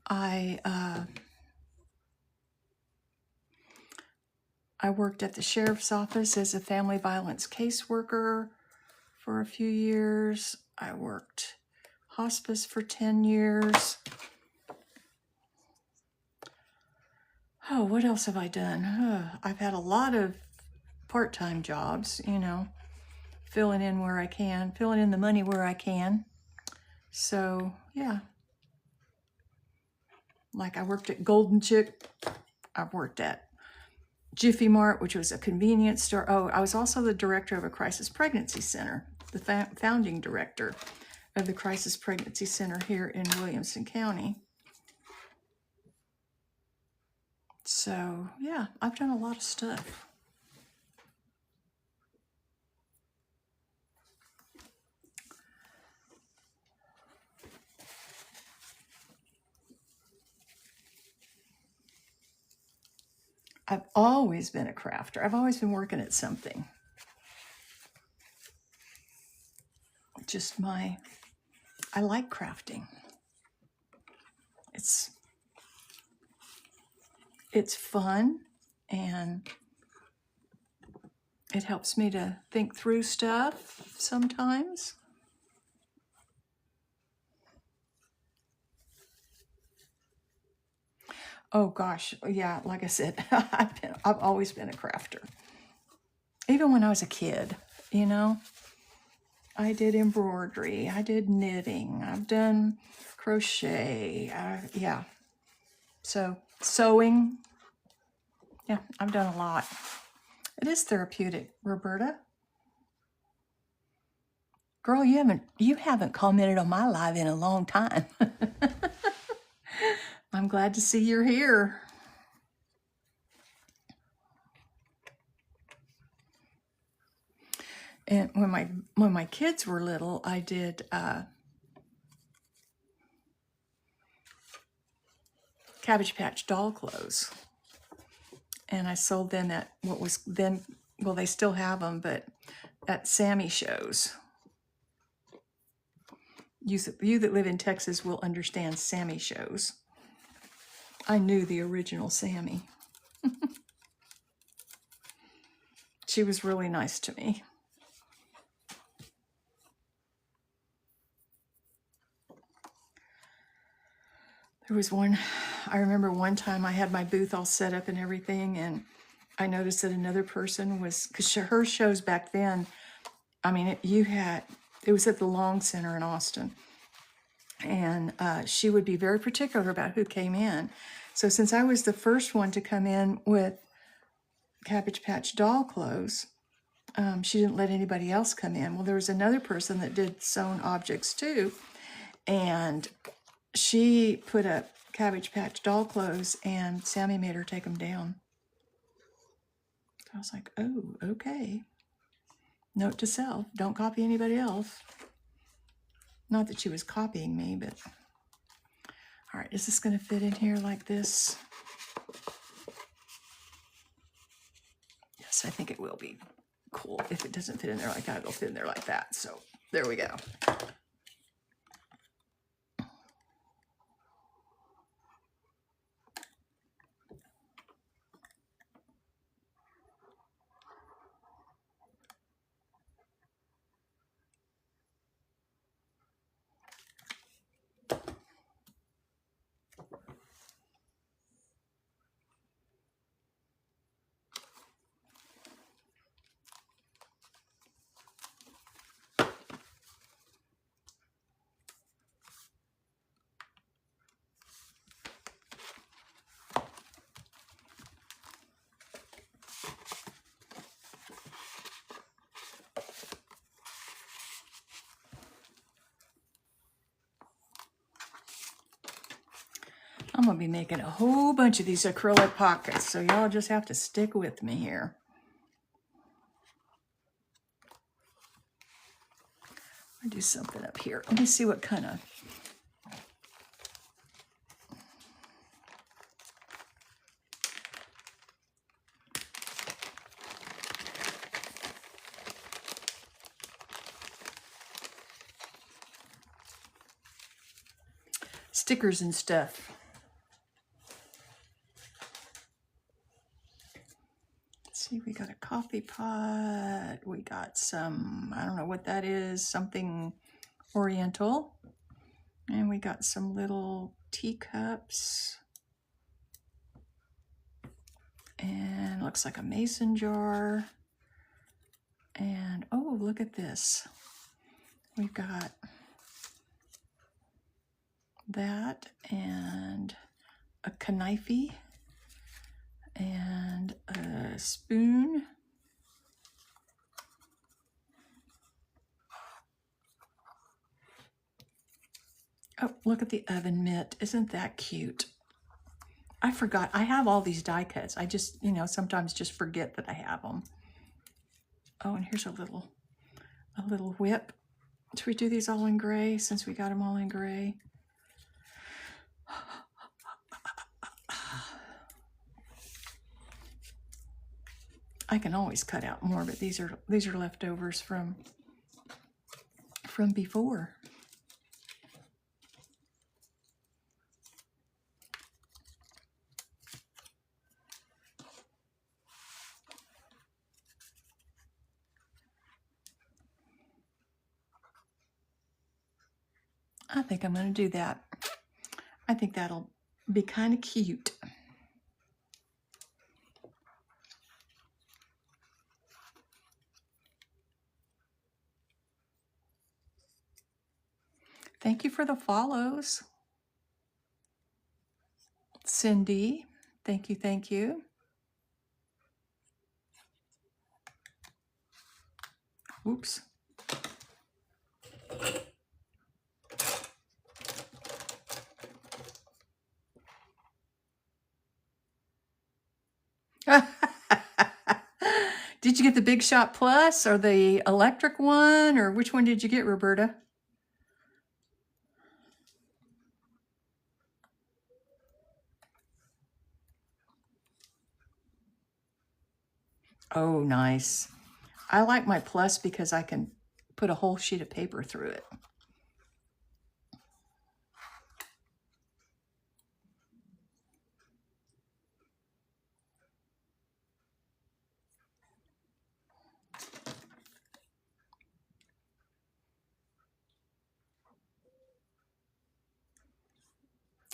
I worked at the sheriff's office as a family violence caseworker for a few years. I worked hospice for 10 years. Oh, what else have I done? I've had a lot of part-time jobs, filling in where I can, filling in the money where I can. So, yeah. Like I worked at Golden Chick. I've worked at Jiffy Mart, which was a convenience store. Oh, I was also the director of a crisis pregnancy center, the founding director of the crisis pregnancy center here in Williamson County. So, yeah, I've done a lot of stuff. I've always been a crafter. I've always been working at something. I like crafting. It's fun, and it helps me to think through stuff sometimes. Oh gosh, yeah, like I said, I've always been a crafter. Even when I was a kid, I did embroidery, I did knitting, I've done crochet, yeah. So sewing, yeah, I've done a lot. It is therapeutic, Roberta. Girl, you haven't commented on my live in a long time. I'm glad to see you're here. And when my kids were little, I did Cabbage Patch doll clothes, and I sold them at what was then, well, they still have them, but at Sammy shows. You that live in Texas will understand Sammy shows. I knew the original Sammy. She was really nice to me. There was I remember one time I had my booth all set up and everything, and I noticed that another person was, because her shows back then, I mean, you had It was at the Long Center in Austin. And she would be very particular about who came in. So since I was the first one to come in with Cabbage Patch doll clothes, she didn't let anybody else come in. Well, there was another person that did sewn objects too, and she put up Cabbage Patch doll clothes, and Sammy made her take them down. So I was like, oh, okay. Note to self, don't copy anybody else. Not that she was copying me, but... All right, is this going to fit in here like this? Yes, I think it will be cool. If it doesn't fit in there like that, it'll fit in there like that. So there we go. I'm going to be making a whole bunch of these acrylic pockets, so y'all just have to stick with me here. I'll do something up here. Let me see what kind of... stickers and stuff. Let's see, we got a coffee pot. We got some, I don't know what that is, something oriental. And we got some little teacups. And looks like a mason jar. And oh, look at this. We've got that and a knife and a spoon. Oh, look at the oven mitt. Isn't that cute? I forgot. I have all these die cuts. I just, sometimes just forget that I have them. Oh, and here's a little whip. Should we do these all in gray since we got them all in gray? I can always cut out more, but these are leftovers from before. I think I'm going to do that. I think that'll be kind of cute. Thank you for the follows. Cindy, thank you, thank you. Oops. Did you get the Big Shot Plus or the electric one, or which one did you get, Roberta? Oh, nice. I like my Plus because I can put a whole sheet of paper through it.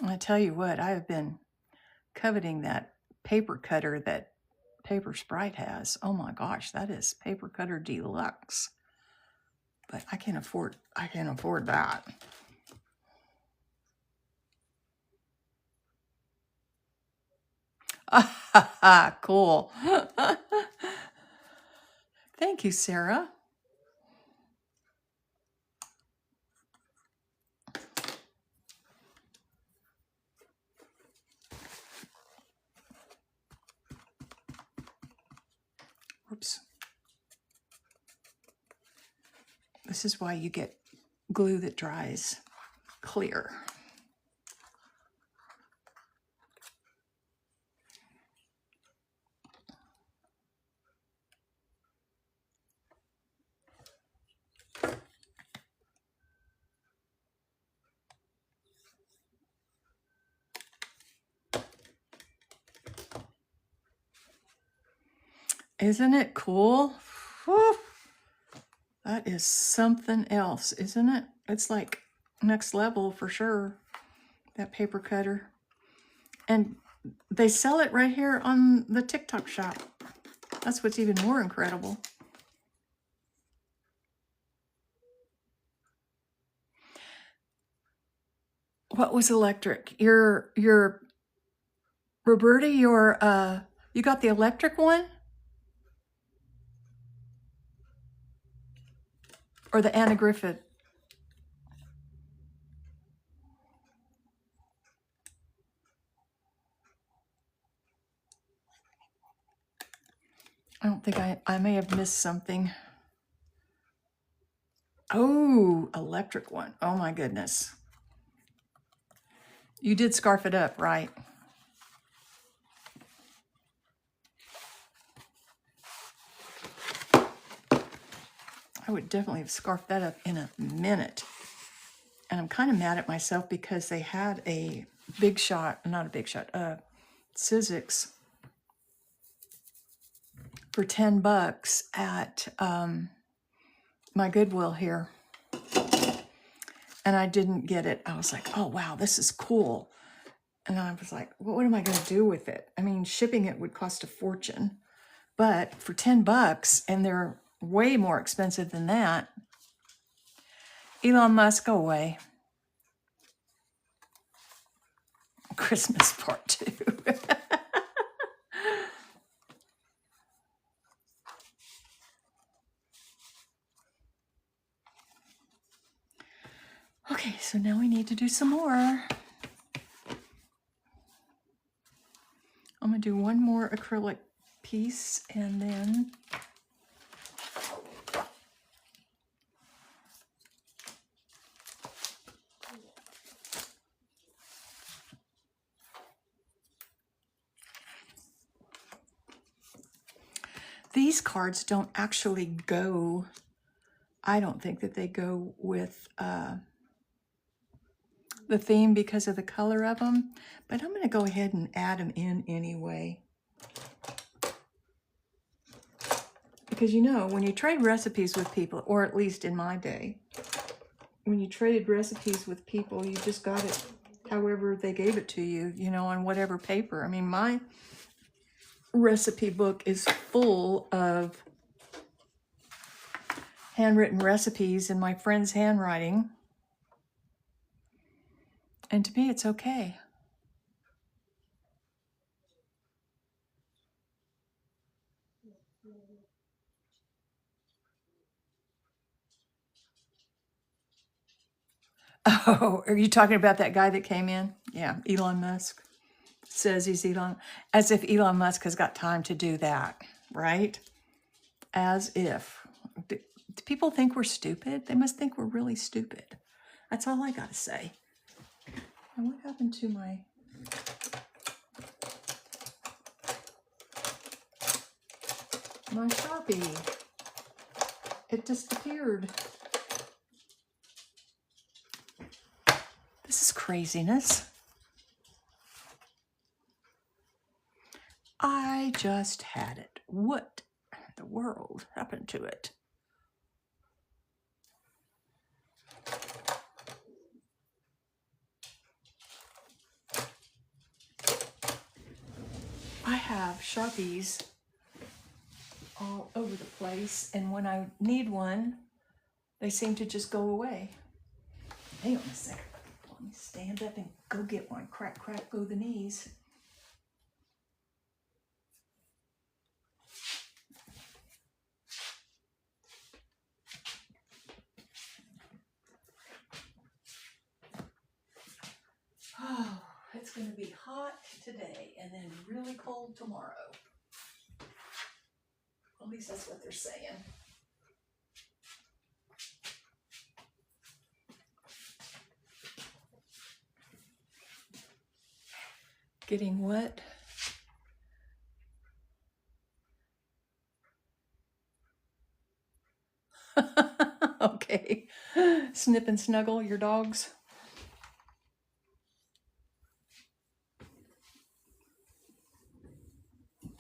I tell you what, I have been coveting that paper cutter that Paper Sprite has. Oh my gosh, that is Paper Cutter Deluxe. but I can't afford that. Cool. Thank you, Sarah. Oops. This is why you get glue that dries clear. Isn't it cool? Whew. That is something else, isn't it? It's like next level for sure, that paper cutter. And they sell it right here on the TikTok shop. That's what's even more incredible. What was electric? Your Roberta, you got the electric one? Or the Anna Griffith? I don't think I may have missed something. Oh, electric one. Oh my goodness. You did scarf it up, right? I would definitely have scarfed that up in a minute. And I'm kind of mad at myself because they had a Big Shot, not a Big Shot, Sizzix for $10 at my Goodwill here. And I didn't get it. I was like, oh, wow, this is cool. And I was like, well, what am I going to do with it? I mean, shipping it would cost a fortune. But for $10, and they're way more expensive than that, Elon Musk, go away. Christmas part 2. Okay, so now we need to do some more. I'm going to do one more acrylic piece and then these cards don't actually go, I don't think that they go with the theme because of the color of them, but I'm going to go ahead and add them in anyway. Because you know, when you trade recipes with people, or at least in my day, when you traded recipes with people, you just got it however they gave it to you, you know, on whatever paper. I mean, my recipe book is full of handwritten recipes in my friend's handwriting. And to me, it's okay. Oh, are you talking about that guy that came in? Yeah, Elon Musk. Says he's Elon, as if Elon Musk has got time to do that, right? As if. Do people think we're stupid? They must think we're really stupid. That's all I gotta say. And what happened to my Sharpie? It disappeared. This is craziness. I just had it. What in the world happened to it? I have Sharpies all over the place, and when I need one, They seem to just go away. Hang on a second. Let me stand up and go get one. Crack, crack, go the knees. Oh, it's going to be hot today and then really cold tomorrow. At least that's what they're saying. Getting what? Okay. Snip and snuggle your dogs.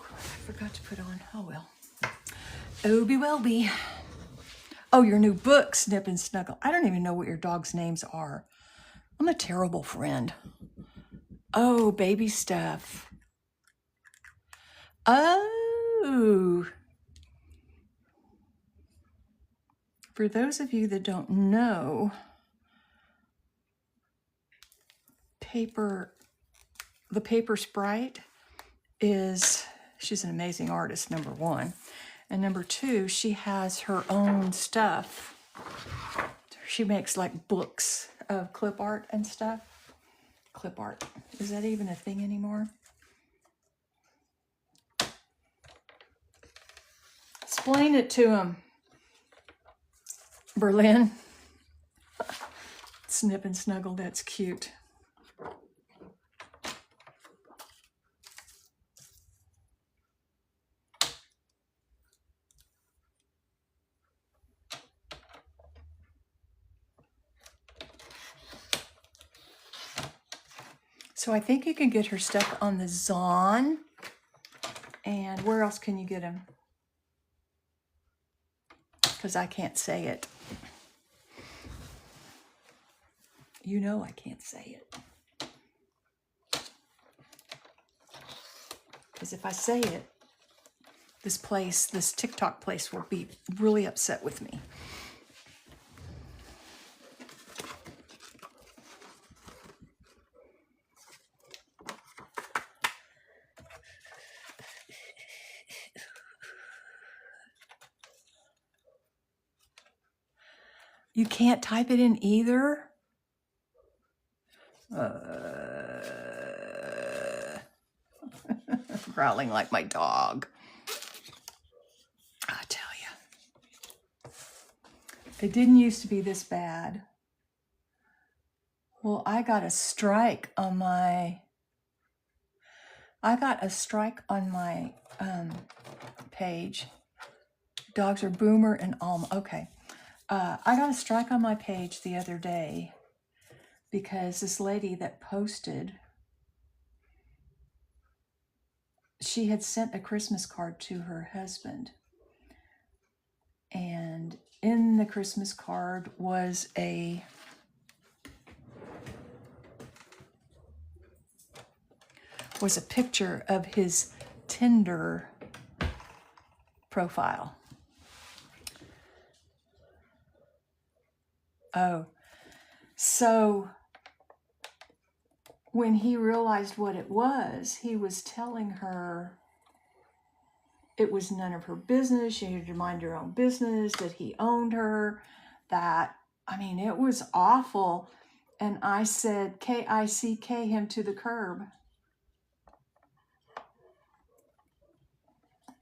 I forgot to put on. Oh well. Obie Welby. Oh, your new book, Snip and Snuggle. I don't even know what your dog's names are. I'm a terrible friend. Oh, baby stuff. Oh. For those of you that don't know, the Paper Sprite is, she's an amazing artist, number one. And number two, she has her own stuff. She makes like books of clip art and stuff. Clip art. Is that even a thing anymore? Explain it to him, Berlin. Snip and snuggle, that's cute. So I think you can get her stuff on the Zon. And where else can you get them? Because I can't say it. You know I can't say it. Because if I say it, this TikTok place will be really upset with me. You can't type it in either? Growling like my dog. I tell you. It didn't used to be this bad. Well, I got a strike on my page. Dogs are Boomer and Alma. Okay. I got a strike on my page the other day because this lady that posted, she had sent a Christmas card to her husband. And in the Christmas card was a picture of his Tinder profile. Oh, so when he realized what it was, he was telling her it was none of her business. She needed to mind her own business, that he owned her, that, I mean, it was awful. And I said, K-I-C-K him to the curb.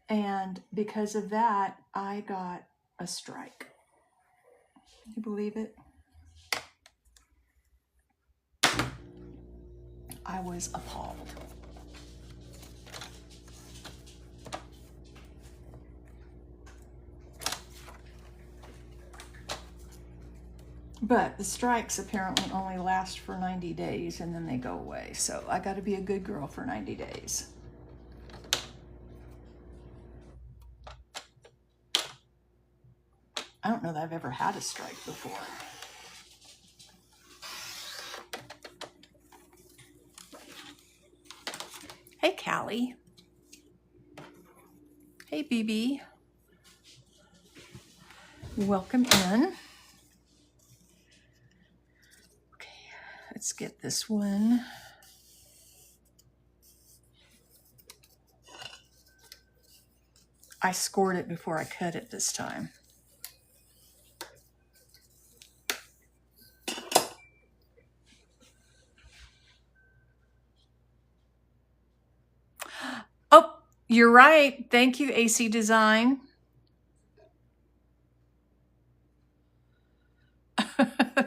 And because of that, I got a strike. Can you believe it? I was appalled. But the strikes apparently only last for 90 days and then they go away. So I got to be a good girl for 90 days. I don't know that I've ever had a strike before. Hey, Callie. Hey, BB. Welcome in. Let's get this one. I scored it before I cut it this time. Oh, you're right. Thank you, AC Design.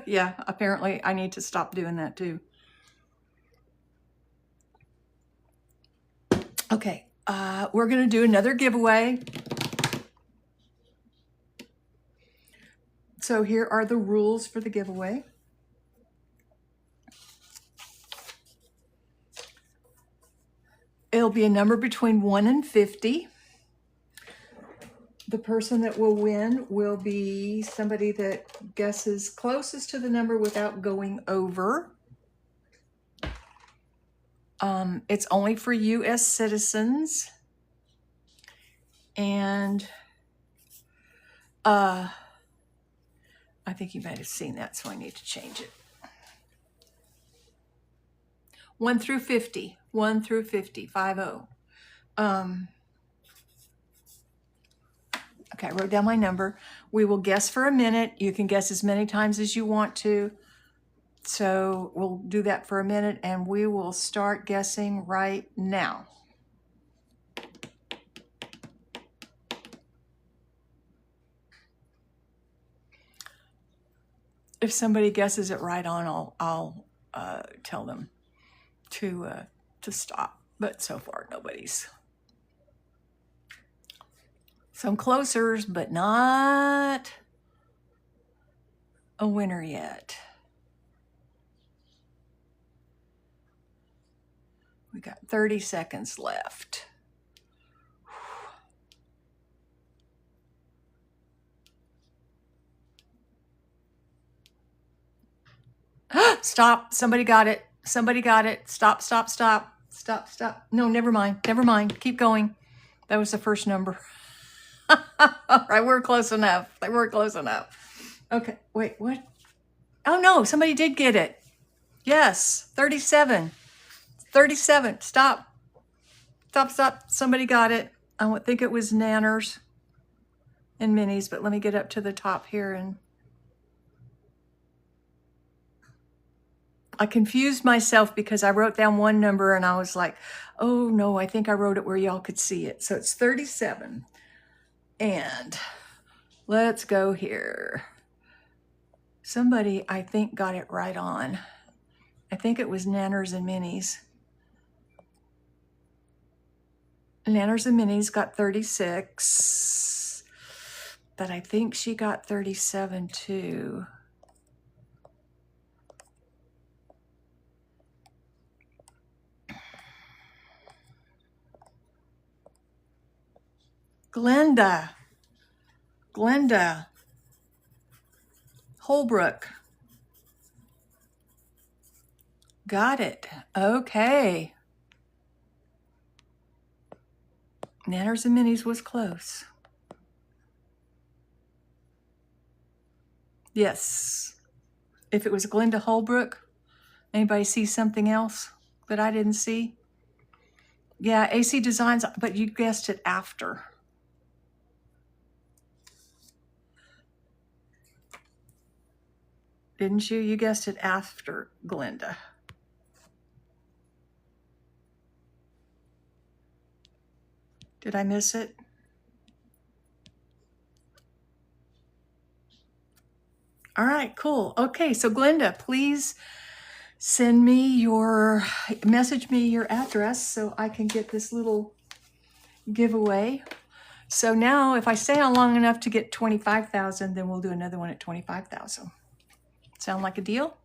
Yeah, apparently I need to stop doing that too. Okay, we're going to do another giveaway. So here are the rules for the giveaway. It'll be a number between 1 and 50. The person that will win will be somebody that guesses closest to the number without going over. It's only for U.S. citizens. And I think you might have seen that, so I need to change it. 1 through 50. 1 through 50. 50. Okay, I wrote down my number. We will guess for a minute. You can guess as many times as you want to. So we'll do that for a minute, and we will start guessing right now. If somebody guesses it right on, I'll tell them to stop. But so far, nobody's. Some closers, but not a winner yet. We got 30 seconds left. Stop. Somebody got it. Somebody got it. Stop, stop, stop. Stop, stop. No, never mind. Never mind. Keep going. That was the first number. All right, we're close enough. We're close enough. Okay, wait, what? Oh, no, somebody did get it. Yes, 37. 37. Stop. Stop, stop. Somebody got it. I think it was Nanners and Minis, but let me get up to the top here. And I confused myself because I wrote down one number and I was like, oh, no, I think I wrote it where y'all could see it. So it's 37. And let's go here. Somebody, I think, got it right on. I think it was Nanners and Minis. Nanners and Minis got 36, but I think she got 37 too. Glenda Holbrook. Got it. Okay. Nanners and Minis was close. Yes. If it was Glenda Holbrook, anybody see something else that I didn't see? Yeah, AC Designs, but you guessed it after. Didn't you? You guessed it after Glenda. Did I miss it? All right, cool. Okay, so Glenda, please message me your address so I can get this little giveaway. So now if I stay on long enough to get 25,000, then we'll do another one at 25,000. Sound like a deal?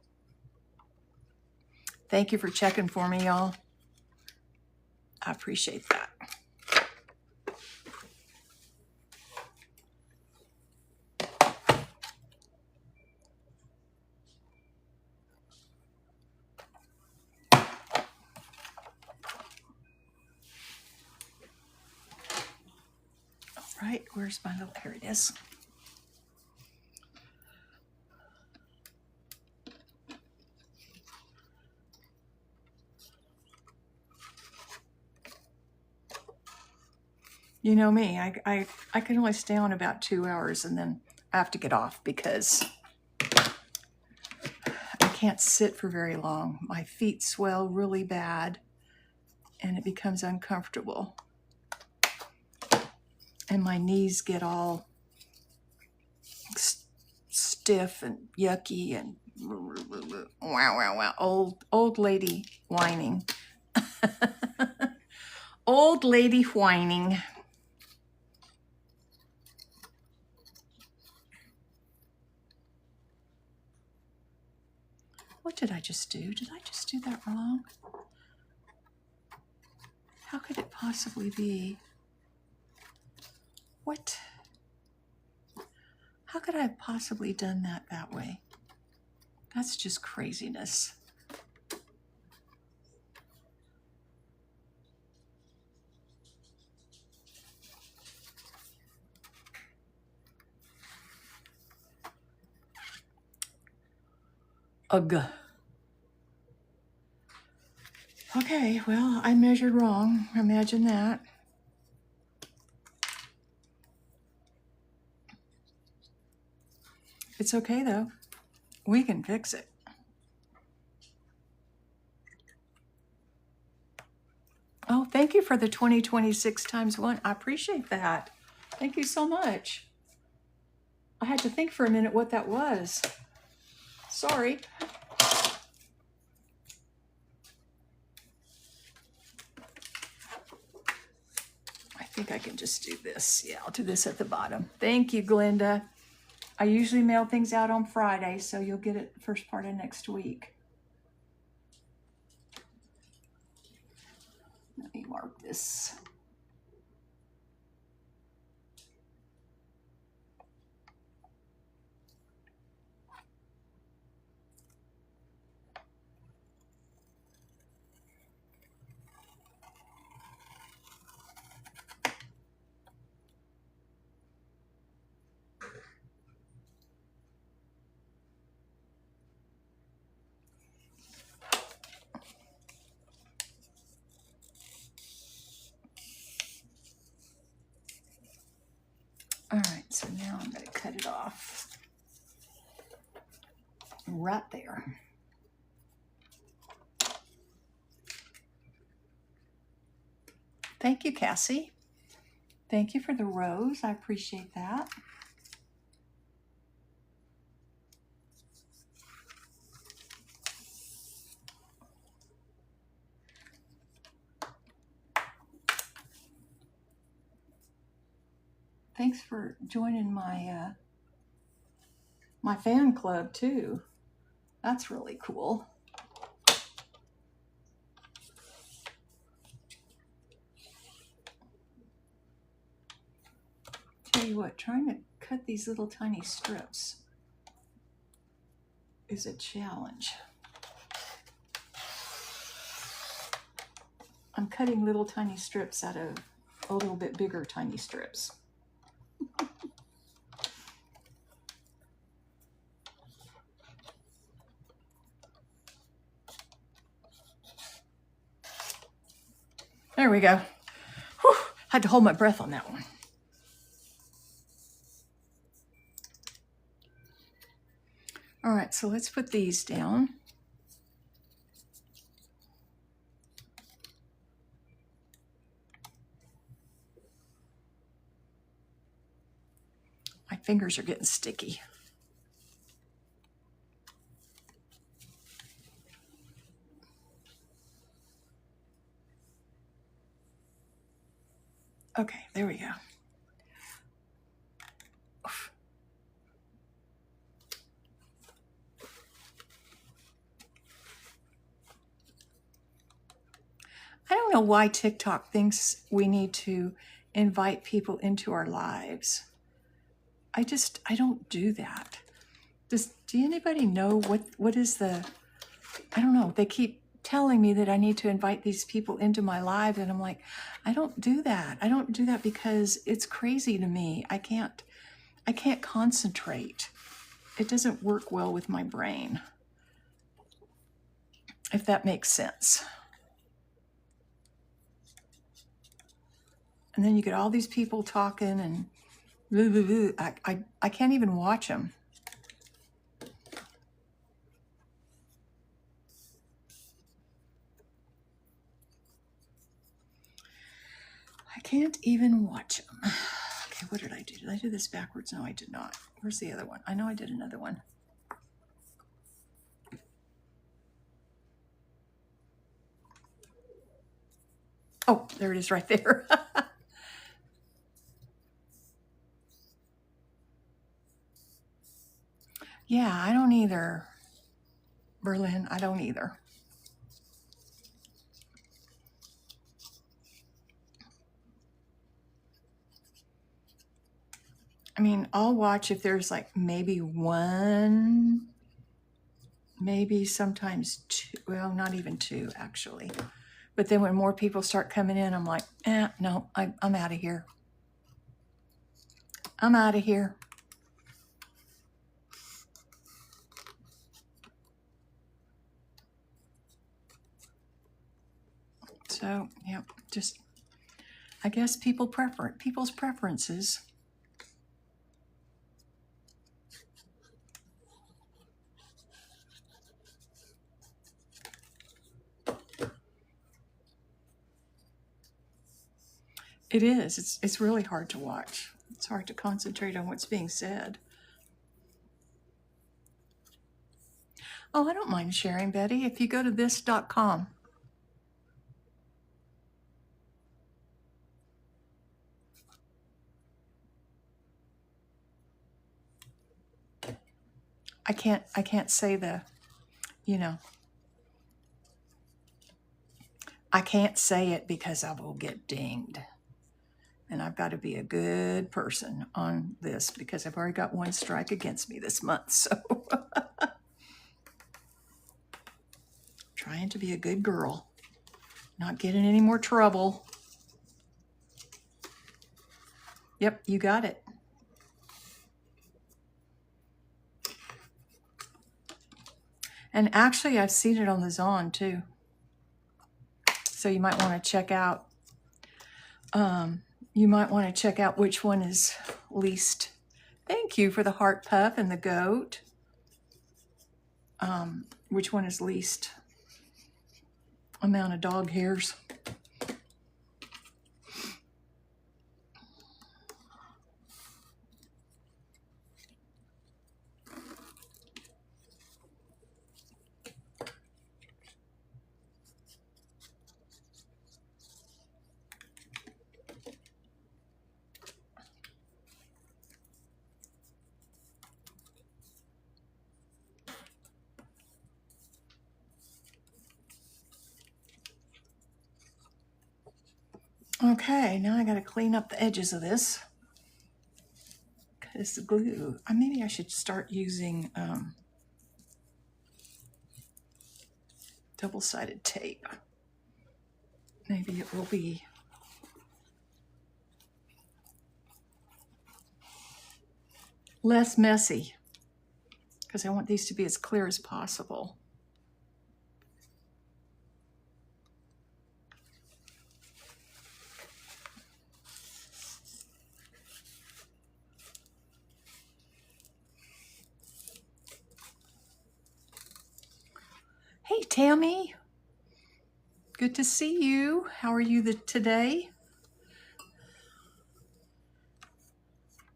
Thank you for checking for me, y'all. I appreciate that. All right, where's my little, here it is. You know me, I can only stay on about 2 hours and then I have to get off because I can't sit for very long. My feet swell really bad and it becomes uncomfortable. And my knees get all stiff and yucky and wow. Old lady whining. Old lady whining. What did I just do? Did I just do that wrong? How could it possibly be? What? How could I have possibly done that way? That's just craziness. Ugh. Okay, well, I measured wrong. Imagine that. It's okay, though. We can fix it. Oh, thank you for the 2026 times 1. I appreciate that. Thank you so much. I had to think for a minute what that was. Sorry. I think I can just do this. Yeah, I'll do this at the bottom. Thank you, Glenda. I usually mail things out on Friday, so you'll get it the first part of next week. Let me mark this. All right, so now I'm going to cut it off right there. Thank you, Cassie. Thank you for the rose. I appreciate that. Thanks for joining my my fan club too. That's really cool. Tell you what, trying to cut these little tiny strips is a challenge. I'm cutting little tiny strips out of a little bit bigger tiny strips. There we go. Whew, had to hold my breath on that one. All right, so let's put these down. My fingers are getting sticky. Okay, there we go. Oof. I don't know why TikTok thinks we need to invite people into our lives. I don't do that. Do anybody know what is the, I don't know, they keep telling me that I need to invite these people into my life and I'm like, I don't do that. I don't do that because it's crazy to me. I can't concentrate. It doesn't work well with my brain, if that makes sense. And then you get all these people talking and blah, blah, blah. I can't even watch them. I can't even watch them. Okay, what did I do? Did I do this backwards? No, I did not. Where's the other one? I know I did another one. Oh, there it is right there. Yeah, I don't either. Berlin, I don't either. I mean, I'll watch if there's like maybe one, maybe sometimes two, well, not even two actually. But then when more people start coming in, I'm like, no, I'm out of here. I'm out of here. So, yeah, just, I guess people's preferences. It is. It's really hard to watch. It's hard to concentrate on what's being said. Oh, I don't mind sharing, Betty. If you go to this.com. I can't say the, you know, I can't say it because I will get dinged. And I've got to be a good person on this because I've already got one strike against me this month. So trying to be a good girl, not get in any more trouble. Yep, you got it. And actually, I've seen it on the Zon too. So you might want to check out. You might want to check out which one is least. Thank you for the heart puff and the goat. Which one is least amount of dog hairs? Okay, now I got to clean up the edges of this because the glue. Maybe I should start using double-sided tape. Maybe it will be less messy because I want these to be as clear as possible. Hey, Tammy. Good to see you. How are you today?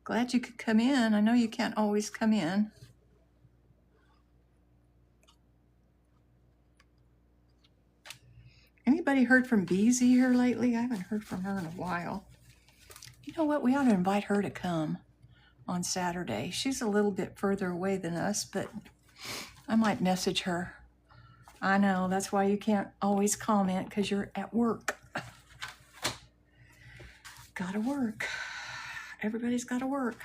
Glad you could come in. I know you can't always come in. Anybody heard from Beezy here lately? I haven't heard from her in a while. You know what? We ought to invite her to come on Saturday. She's a little bit further away than us, but I might message her. I know, that's why you can't always comment because you're at work. Gotta work. Everybody's gotta work.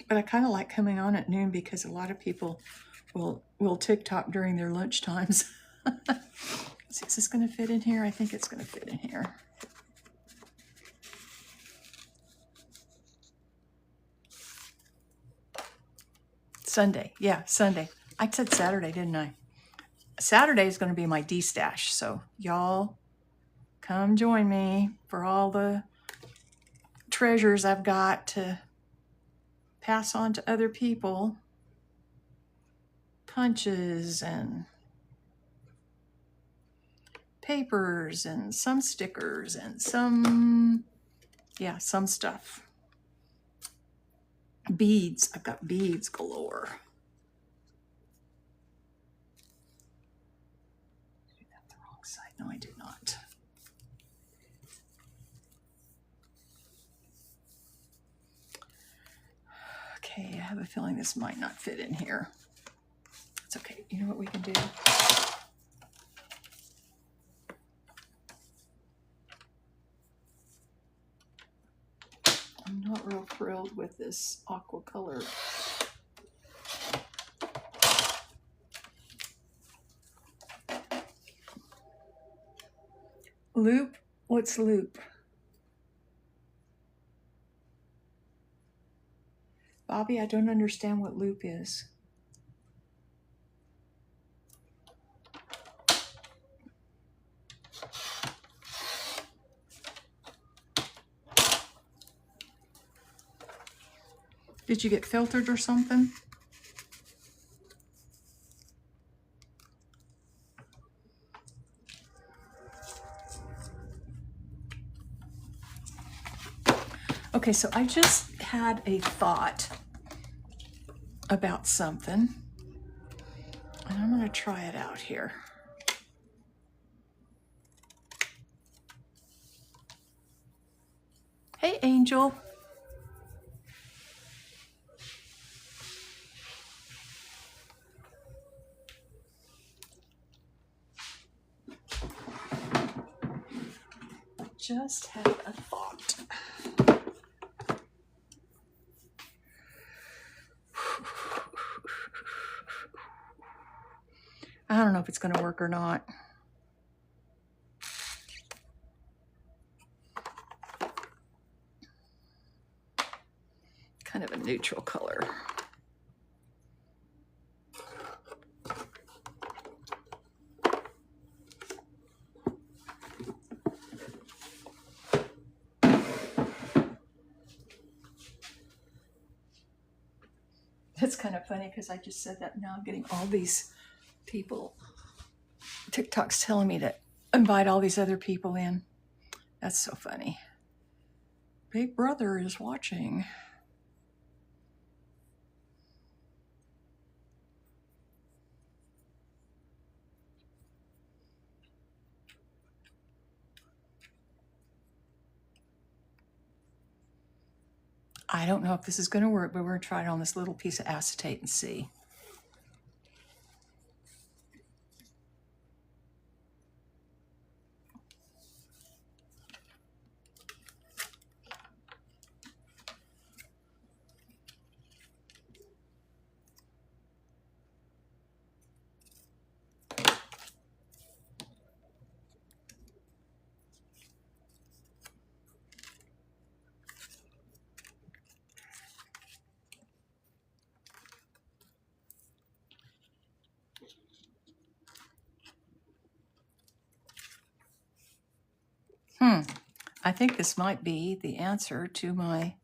But I kind of like coming on at noon because a lot of people will TikTok during their lunch times. Is this going to fit in here? I think it's going to fit in here. Sunday. Yeah, Sunday. I said Saturday, didn't I? Saturday is going to be my D-stash. So y'all come join me for all the treasures I've got to pass on to other people. Punches and papers and some stickers and some stuff. Beads. I've got beads galore. Did that the wrong side? No, I did not. Okay, I have a feeling this might not fit in here. It's okay. You know what we can do? I'm not real thrilled with this aqua color. Loop? What's loop? Bobby, I don't understand what loop is. Did you get filtered or something? Okay, so I just had a thought about something, and I'm going to try it out here. Hey, Angel. Just had a thought. I don't know if it's going to work or not. Kind of a neutral color. It's kind of funny because I just said that, now I'm getting all these people. TikTok's telling me to invite all these other people in. That's so funny. Big Brother is watching. I don't know if this is going to work, but we're going to try it on this little piece of acetate and see. I think this might be the answer to my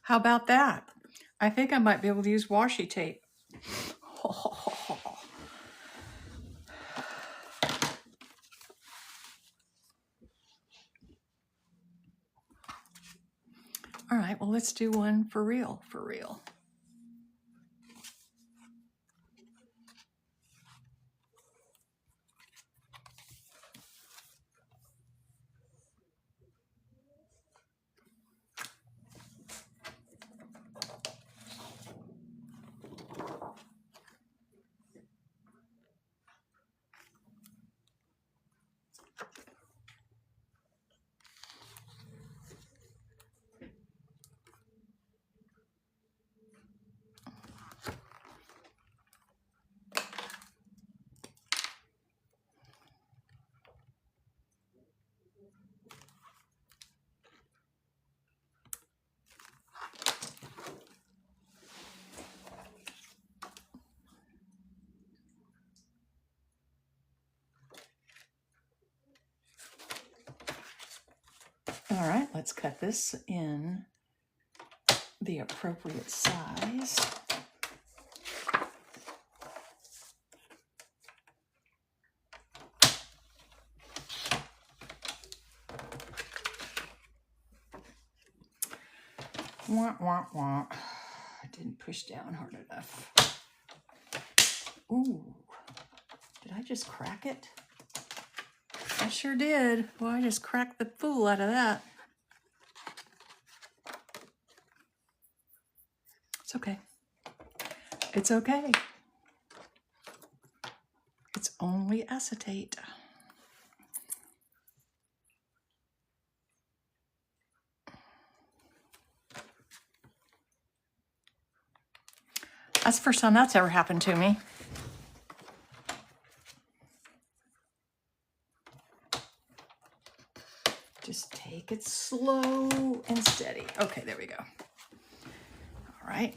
How about that? I think I might be able to use washi tape. All right, well, let's do one for real, for real. All right, let's cut this in the appropriate size. Wah, wah, wah. I didn't push down hard enough. Ooh, did I just crack it? I sure did. Well, I just cracked the fool out of that. It's okay. It's okay. It's only acetate. That's the first time that's ever happened to me. Just take it slow and steady. Okay, there we go. All right.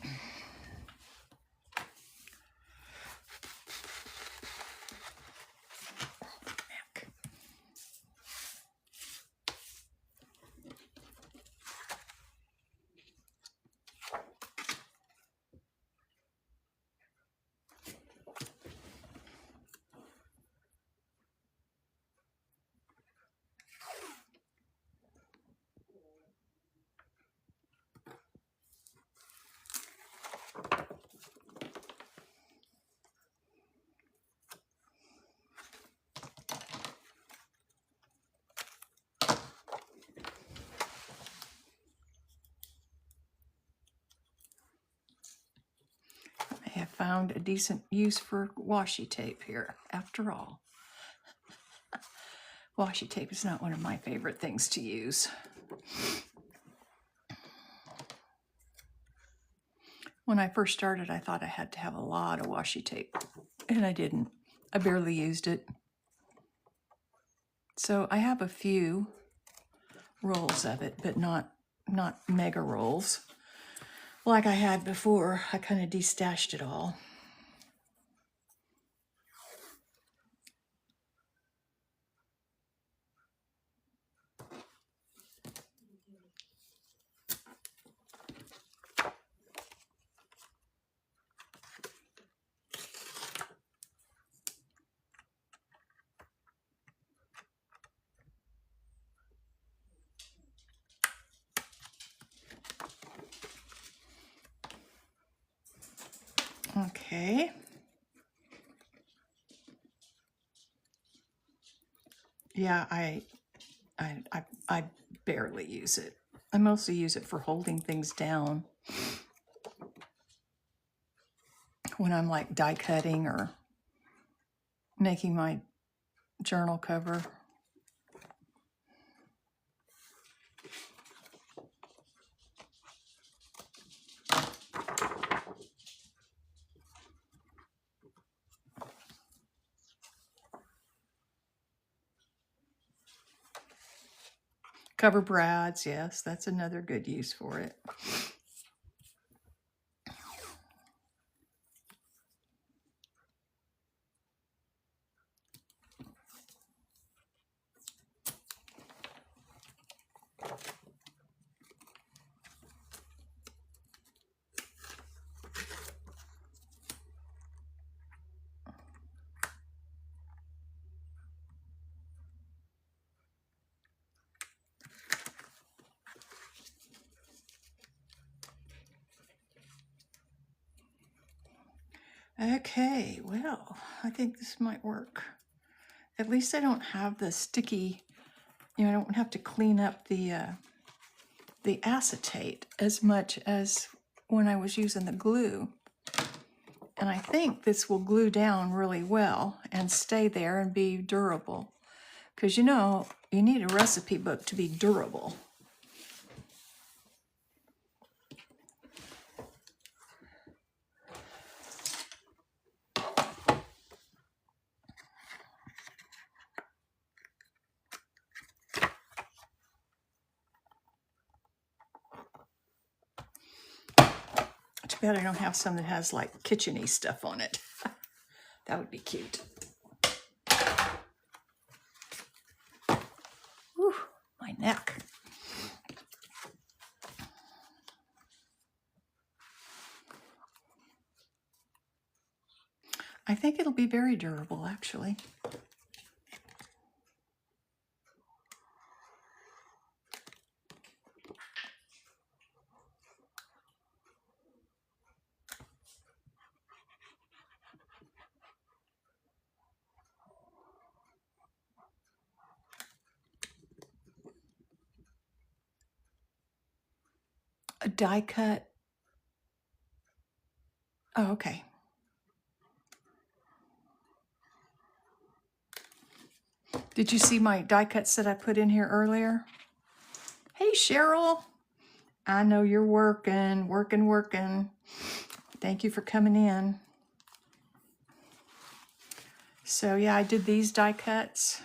I have found a decent use for washi tape here, after all. Washi tape is not one of my favorite things to use. When I first started, I thought I had to have a lot of washi tape, and I didn't. I barely used it. So I have a few rolls of it, but not mega rolls. Like I had before, I kind of destashed it all. Okay. Yeah, I barely use it. I mostly use it for holding things down when I'm like die cutting or making my journal cover. Cover brads, yes, that's another good use for it. Okay, well, I think this might work. At least I don't have the sticky, I don't have to clean up the acetate as much as when I was using the glue. And I think this will glue down really well and stay there and be durable. Because you need a recipe book to be durable. Too bad I don't have some that has like kitchen-y stuff on it. That would be cute. Whew, my neck. I think it'll be very durable, actually. A die cut. Oh, okay. Did you see my die cuts that I put in here earlier? Hey, Cheryl. I know you're working. Thank you for coming in. So yeah, I did these die cuts.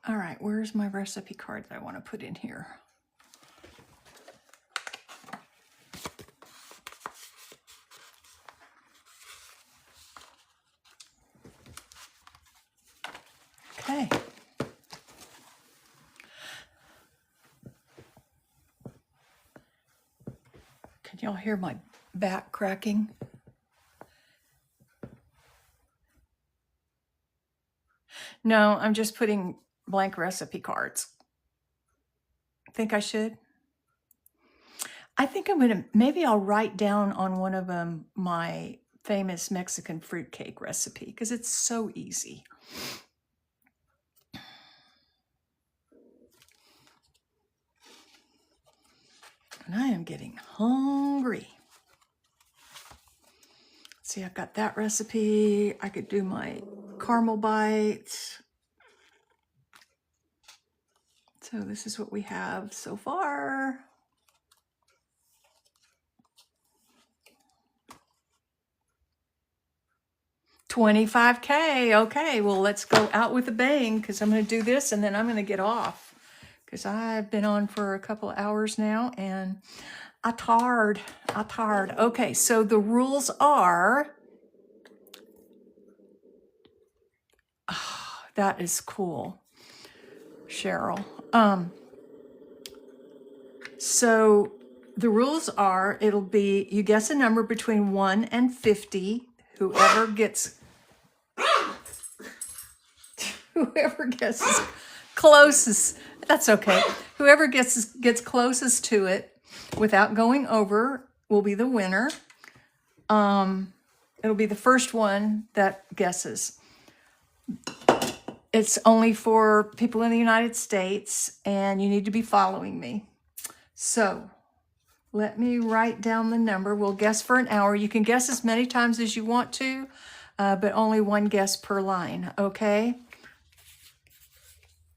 All right, where's my recipe card that I want to put in here? Okay. Can y'all hear my back cracking? No, I'm just putting blank recipe cards. Think I should? I think maybe I'll write down on one of them my famous Mexican fruitcake recipe because it's so easy. And I am getting hungry. See, I've got that recipe. I could do my caramel bites. So this is what we have so far. $25K. Okay, well, let's go out with a bang because I'm going to do this and then I'm going to get off because I've been on for a couple of hours now and I'm tired. Okay, so the rules are, that is cool, Cheryl. So the rules are, it'll be, you guess a number between 1 and 50. Whoever guesses closest, that's okay. Whoever gets closest to it without going over will be the winner. It'll be the first one that guesses. It's only for people in the United States, and you need to be following me. So let me write down the number. We'll guess for an hour. You can guess as many times as you want to, but only one guess per line, okay?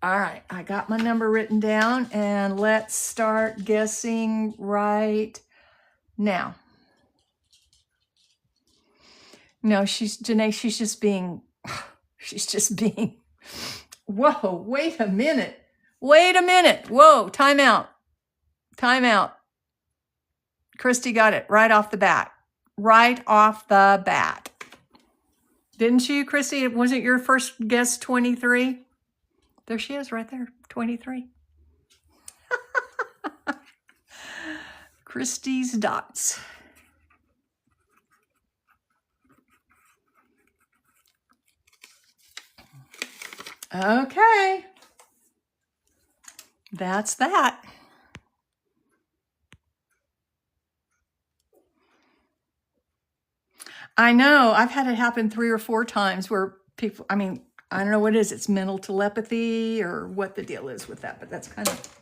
All right, I got my number written down, and let's start guessing right now. No, Janae, she's just being, whoa, wait a minute. Whoa, time out. Christy got it right off the bat. Didn't you, Christy? Wasn't your first guess 23? There she is right there, 23. Christy's dots. Okay. That's that. I know. I've had it happen 3 or 4 times where people, I mean, I don't know what it is. It's mental telepathy or what the deal is with that, but that's kind of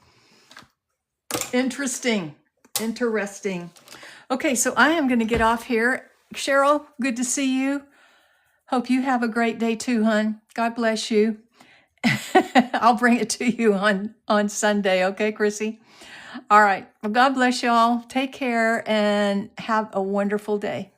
interesting. Interesting. Okay, so I am going to get off here. Cheryl, good to see you. Hope you have a great day too, hon. God bless you. I'll bring it to you on Sunday, okay, Chrissy? All right. Well, God bless y'all. Take care and have a wonderful day.